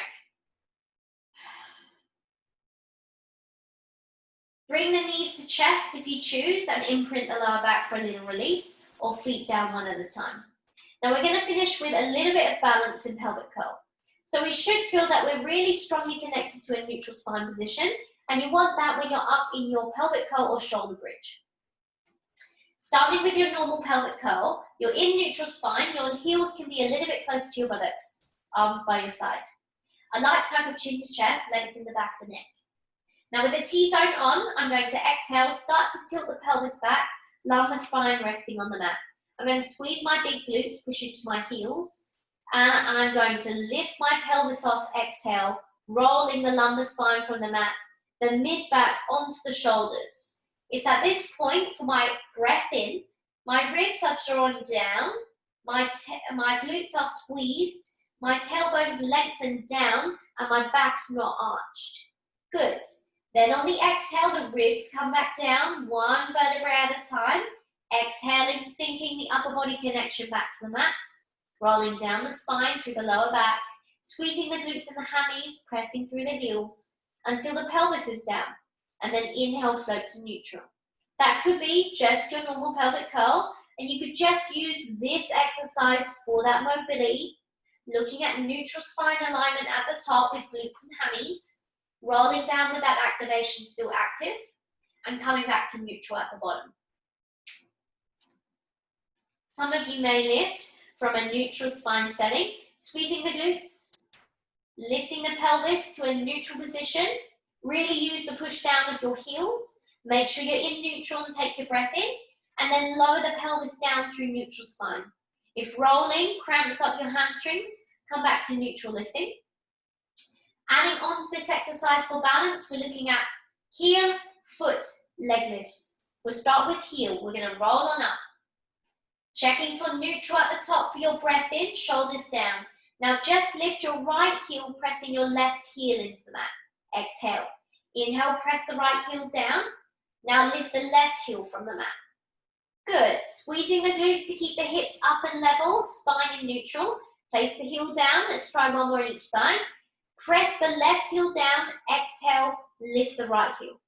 Bring the knees to chest if you choose and imprint the lower back for a little release, or feet down one at a time. Now we're going to finish with a little bit of balance in pelvic curl. So we should feel that we're really strongly connected to a neutral spine position, and you want that when you're up in your pelvic curl or shoulder bridge. Starting with your normal pelvic curl, you're in neutral spine, your heels can be a little bit closer to your buttocks, arms by your side. A light tuck of chin to chest, lengthen the back of the neck. Now with the T-zone on, I'm going to exhale, start to tilt the pelvis back, lumbar spine resting on the mat. I'm going to squeeze my big glutes, push into my heels, and I'm going to lift my pelvis off, exhale, rolling the lumbar spine from the mat, the mid-back onto the shoulders. It's at this point, for my breath in, my ribs are drawn down, my glutes are squeezed, my tailbone's lengthened down, and my back's not arched. Good. Then on the exhale, the ribs come back down, 1 vertebra at a time. Exhaling, sinking the upper body connection back to the mat. Rolling down the spine through the lower back. Squeezing the glutes and the hammies, pressing through the heels until the pelvis is down. And then inhale, float to neutral. That could be just your normal pelvic curl. And you could just use this exercise for that mobility. Looking at neutral spine alignment at the top with glutes and hammies. Rolling down with that activation still active, and coming back to neutral at the bottom. Some of you may lift from a neutral spine setting, squeezing the glutes, lifting the pelvis to a neutral position. Really use the push down of your heels. Make sure you're in neutral and take your breath in, and then lower the pelvis down through neutral spine. If rolling cramps up your hamstrings, come back to neutral lifting. Adding on to this exercise for balance, we're looking at heel, foot, leg lifts. We'll start with heel. We're going to roll on up. Checking for neutral at the top for your breath in, shoulders down. Now just lift your right heel, pressing your left heel into the mat. Exhale. Inhale, press the right heel down. Now lift the left heel from the mat. Good. Squeezing the glutes to keep the hips up and level, spine in neutral. Place the heel down. Let's try one more on each side. Press the left heel down. Exhale, lift the right heel.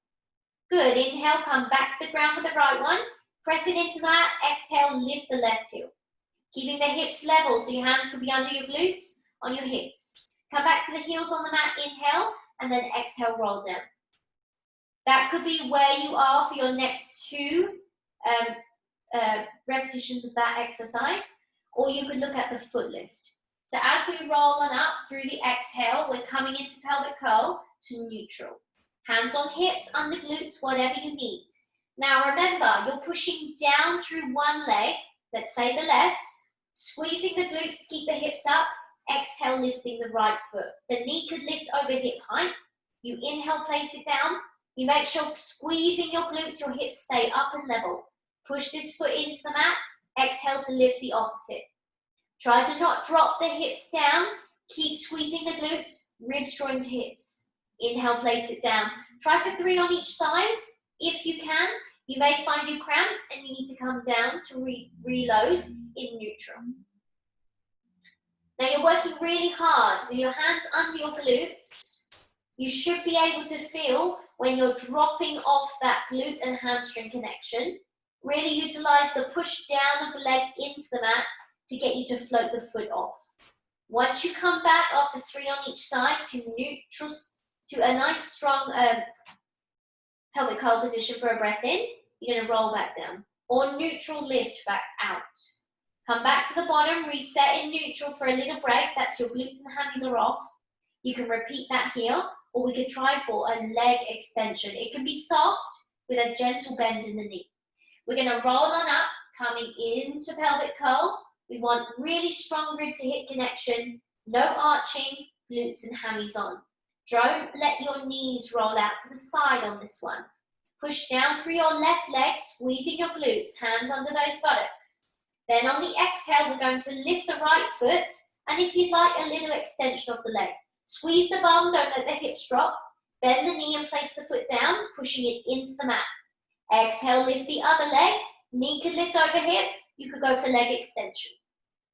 Good. Inhale, come back to the ground with the right one. Press it into that. Exhale, lift the left heel. Keeping the hips level, so your hands could be under your glutes, on your hips. Come back to the heels on the mat. Inhale, and then exhale, roll down. That could be where you are for your next two repetitions of that exercise, or you could look at the foot lift. So as we roll on up through the exhale, we're coming into pelvic curl to neutral. Hands on hips, under glutes, whatever you need. Now remember, you're pushing down through one leg, let's say the left, squeezing the glutes to keep the hips up, exhale, lifting the right foot. The knee could lift over hip height. You inhale, place it down. You make sure squeezing your glutes, your hips stay up and level. Push this foot into the mat, exhale to lift the opposite. Try to not drop the hips down. Keep squeezing the glutes, ribs drawing to hips. Inhale, place it down. Try for 3 on each side. If you can, you may find you cramp and you need to come down to reload in neutral. Now you're working really hard with your hands under your glutes. You should be able to feel when you're dropping off that glute and hamstring connection. Really utilize the push down of the leg into the mat to get you to float the foot off. Once you come back after 3 on each side to neutral, to a nice strong pelvic curl position for a breath in, you're going to roll back down. Or neutral lift back out. Come back to the bottom, reset in neutral for a little break. That's your glutes and hammies are off. You can repeat that here, or we could try for a leg extension. It can be soft with a gentle bend in the knee. We're going to roll on up, coming into pelvic curl. We want really strong rib to hip connection, no arching, glutes and hammies on. Don't let your knees roll out to the side on this one. Push down through your left leg, squeezing your glutes, hands under those buttocks. Then on the exhale, we're going to lift the right foot, and if you'd like, a little extension of the leg. Squeeze the bum, don't let the hips drop. Bend the knee and place the foot down, pushing it into the mat. Exhale, lift the other leg. Knee could lift over hip. You could go for leg extension.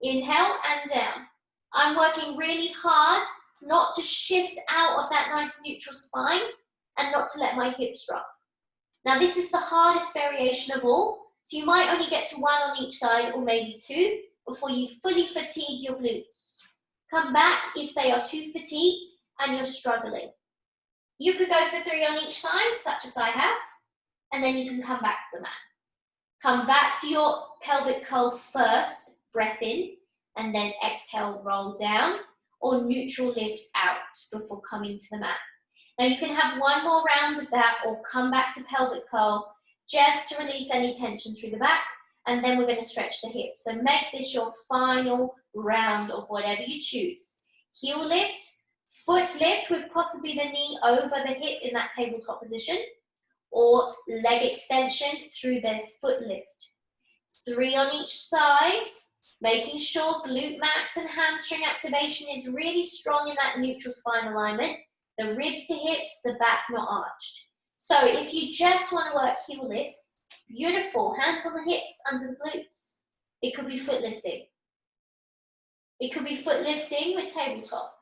Inhale and down. I'm working really hard not to shift out of that nice neutral spine and not to let my hips drop. Now this is the hardest variation of all, so you might only get to 1 on each side or maybe 2 before you fully fatigue your glutes. Come back if they are too fatigued and you're struggling. You could go for 3 on each side, such as I have, and then you can come back to the mat. Come back to your pelvic curl first, breath in, and then exhale, roll down, or neutral lift out before coming to the mat. Now you can have 1 more round of that or come back to pelvic curl just to release any tension through the back, and then we're going to stretch the hips. So make this your final round of whatever you choose. Heel lift, foot lift with possibly the knee over the hip in that tabletop position, or leg extension through the foot lift. 3 on each side, making sure glute max and hamstring activation is really strong in that neutral spine alignment. The ribs to hips, the back not arched. So if you just want to work heel lifts, beautiful, hands on the hips, under the glutes. It could be foot lifting. It could be foot lifting with tabletop.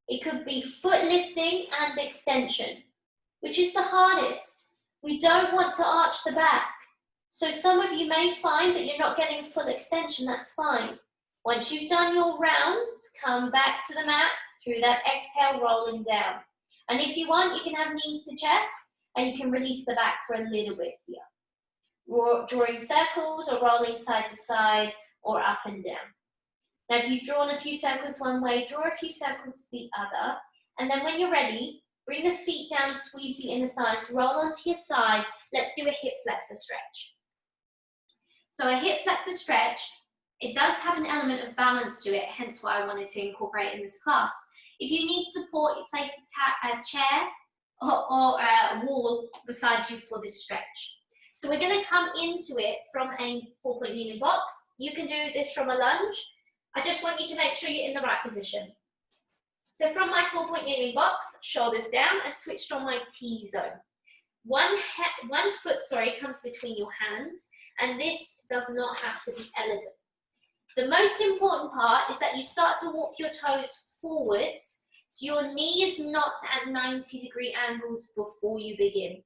It could be foot lifting and extension, which is the hardest. We don't want to arch the back. So some of you may find that you're not getting full extension, that's fine. Once you've done your rounds, come back to the mat through that exhale, rolling down. And if you want, you can have knees to chest and you can release the back for a little bit here. Drawing circles or rolling side to side or up and down. Now, if you've drawn a few circles one way, draw a few circles the other. And then when you're ready, bring the feet down, squeeze the inner thighs, roll onto your side. Let's do a hip flexor stretch. So a hip flexor stretch, it does have an element of balance to it, hence why I wanted to incorporate in this class. If you need support, you place a chair or a wall beside you for this stretch. So we're going to come into it from a 4-point kneeling box. You can do this from a lunge. I just want you to make sure you're in the right position. So from my 4-point kneeling box, shoulders down, I've switched on my T zone. One foot comes between your hands, and this does not have to be elegant. The most important part is that you start to walk your toes forwards, so your knee is not at 90-degree angles before you begin.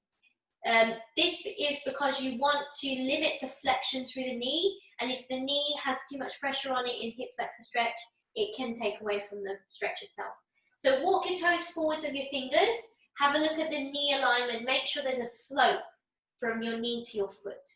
This is because you want to limit the flexion through the knee, and if the knee has too much pressure on it in hip flexor stretch, it can take away from the stretch itself. So walk your toes forwards of your fingers, have a look at the knee alignment, make sure there's a slope from your knee to your foot.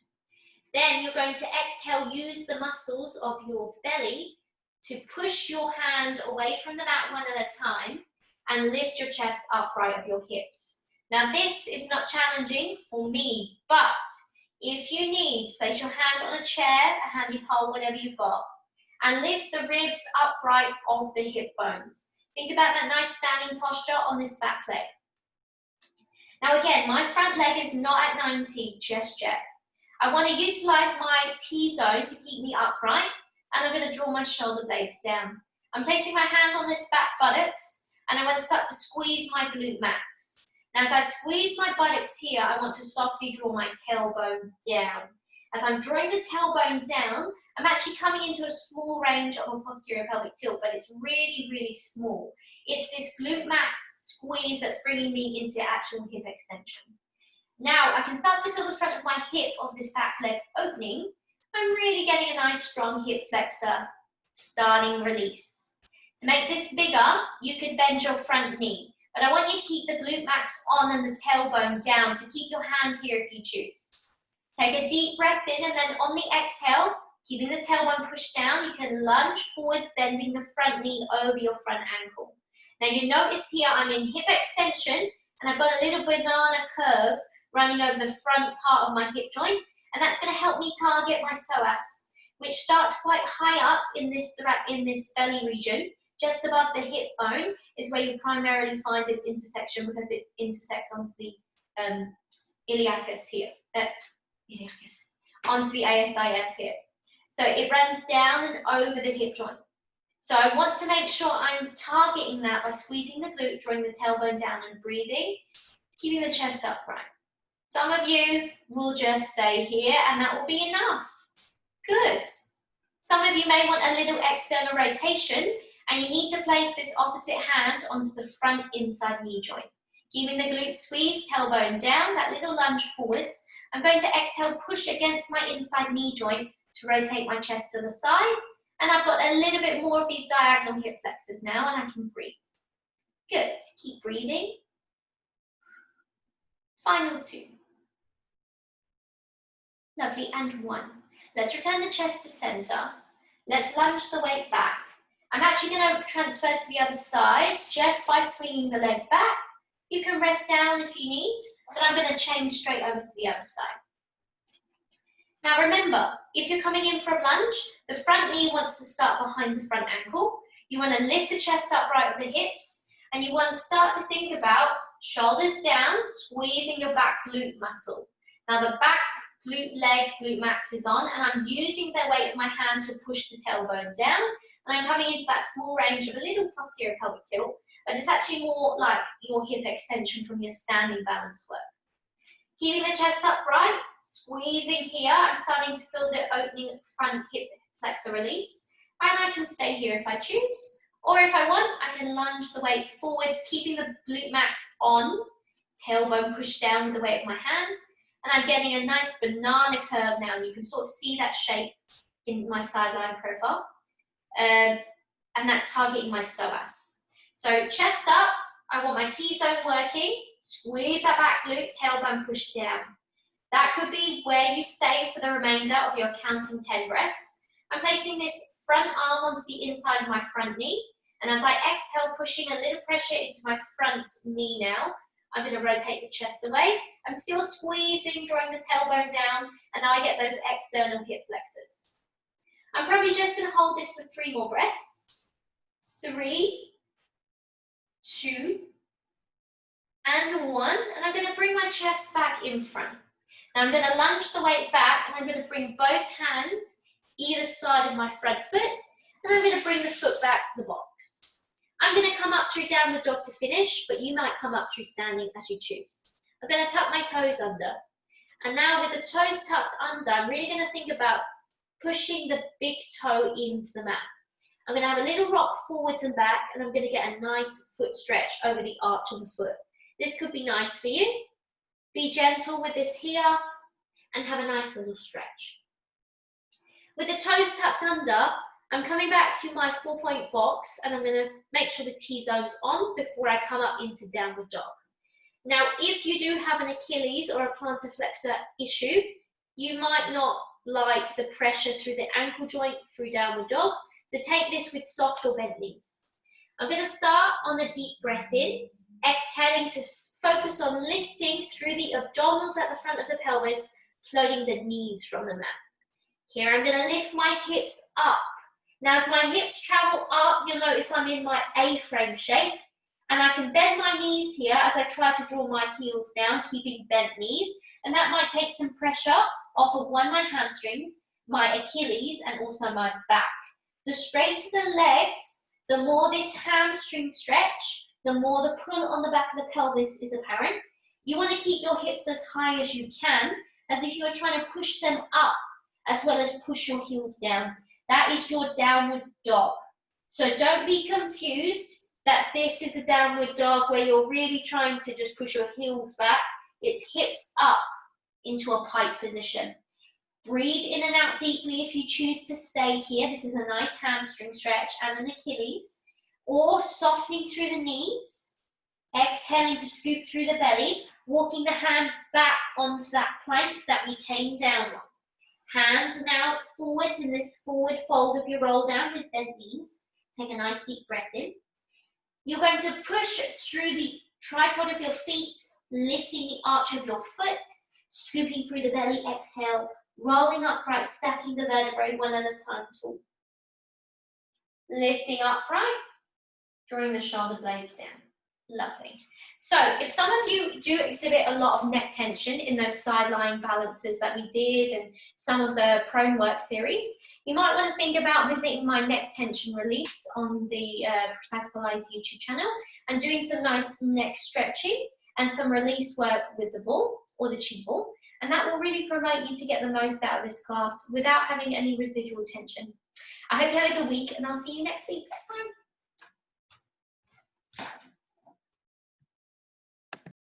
Then you're going to exhale, use the muscles of your belly to push your hand away from the mat one at a time and lift your chest upright of your hips. Now this is not challenging for me, but if you need, place your hand on a chair, a handy pole, whatever you've got, and lift the ribs upright of the hip bones. Think about that nice standing posture on this back leg. Now again, my front leg is not at 90 just yet. I want to utilize my T-zone to keep me upright, and I'm going to draw my shoulder blades down. I'm placing my hand on this back buttocks, and I want to start to squeeze my glute max. Now, as I squeeze my buttocks here, I want to softly draw my tailbone down. As I'm drawing the tailbone down, I'm actually coming into a small range of a posterior pelvic tilt, but it's really, really small. It's this glute max squeeze that's bringing me into actual hip extension. Now, I can start to feel the front of my hip of this back leg opening. I'm really getting a nice strong hip flexor starting release. To make this bigger, you could bend your front knee, but I want you to keep the glute max on and the tailbone down, so keep your hand here if you choose. Take a deep breath in, and then on the exhale, keeping the tailbone pushed down, you can lunge forwards, bending the front knee over your front ankle. Now you notice here I'm in hip extension, and I've got a little banana curve running over the front part of my hip joint, and that's going to help me target my psoas, which starts quite high up in this belly region, just above the hip bone is where you primarily find its intersection, because it intersects onto the iliacus here, onto the ASIS here. So it runs down and over the hip joint. So I want to make sure I'm targeting that by squeezing the glute, drawing the tailbone down and breathing, keeping the chest upright. Some of you will just stay here and that will be enough. Good. Some of you may want a little external rotation, and you need to place this opposite hand onto the front inside knee joint. Keeping the glute squeezed, tailbone down, that little lunge forwards. I'm going to exhale, push against my inside knee joint to rotate my chest to the side. And I've got a little bit more of these diagonal hip flexors now, and I can breathe. Good. Keep breathing. Final 2. Lovely, and 1. Let's return the chest to center. Let's lunge the weight back. I'm actually going to transfer to the other side just by swinging the leg back. You can rest down if you need, but I'm going to change straight over to the other side. Now remember, if you're coming in from lunge, the front knee wants to start behind the front ankle. You want to lift the chest upright with the hips, and you want to start to think about shoulders down, squeezing your back glute muscle. Now the back glute max is on, and I'm using the weight of my hand to push the tailbone down, and I'm coming into that small range of a little posterior pelvic tilt, but it's actually more like your hip extension from your standing balance work. Keeping the chest upright, squeezing here, I'm starting to feel the opening front hip flexor release, and I can stay here if I choose, or if I want, I can lunge the weight forwards, keeping the glute max on, tailbone pushed down with the weight of my hand, and I'm getting a nice banana curve now, and you can sort of see that shape in my sideline profile, and that's targeting my psoas. So chest up, I want my T-zone working, squeeze that back glute, tailbone push down. That could be where you stay for the remainder of your counting 10 breaths. I'm placing this front arm onto the inside of my front knee. And as I exhale, pushing a little pressure into my front knee now, I'm going to rotate the chest away. I'm still squeezing, drawing the tailbone down, and now I get those external hip flexors. I'm probably just going to hold this for 3 more breaths. 3, 2, and 1. And I'm going to bring my chest back in front. Now I'm going to lunge the weight back, and I'm going to bring both hands either side of my front foot, and I'm going to bring the foot back to the box. I'm going to come up through downward dog to finish, but you might come up through standing as you choose. I'm going to tuck my toes under. And now with the toes tucked under, I'm really going to think about pushing the big toe into the mat. I'm going to have a little rock forwards and back, and I'm going to get a nice foot stretch over the arch of the foot. This could be nice for you. Be gentle with this here, and have a nice little stretch. With the toes tucked under, I'm coming back to my 4-point box, and I'm going to make sure the T-zone's on before I come up into downward dog. Now, if you do have an Achilles or a plantar flexor issue, you might not like the pressure through the ankle joint through downward dog, so take this with soft or bent knees. I'm going to start on a deep breath in, exhaling to focus on lifting through the abdominals at the front of the pelvis, floating the knees from the mat. Here I'm going to lift my hips up. Now as my hips travel up, you'll notice I'm in my A-frame shape, and I can bend my knees here as I try to draw my heels down, keeping bent knees, and that might take some pressure off of my hamstrings, my Achilles, and also my back. The straighter the legs, the more this hamstring stretch, the more the pull on the back of the pelvis is apparent. You want to keep your hips as high as you can, as if you're trying to push them up, as well as push your heels down. That is your downward dog. So don't be confused that this is a downward dog where you're really trying to just push your heels back. It's hips up into a pike position. Breathe in and out deeply if you choose to stay here. This is a nice hamstring stretch and an Achilles. Or softening through the knees, exhaling to scoop through the belly, walking the hands back onto that plank that we came down on. Hands now forwards in this forward fold of your roll down with bent knees. Take a nice deep breath in. You're going to push through the tripod of your feet, lifting the arch of your foot, scooping through the belly, exhale, rolling upright, stacking the vertebrae one at a time, tall. Lifting upright, drawing the shoulder blades down. Lovely. So if some of you do exhibit a lot of neck tension in those side-lying balances that we did and some of the prone work series, you might want to think about visiting my neck tension release on the Precise Pilates YouTube channel and doing some nice neck stretching and some release work with the ball or the chi ball. And that will really promote you to get the most out of this class without having any residual tension. I hope you have a good week, and I'll see you next week. Bye.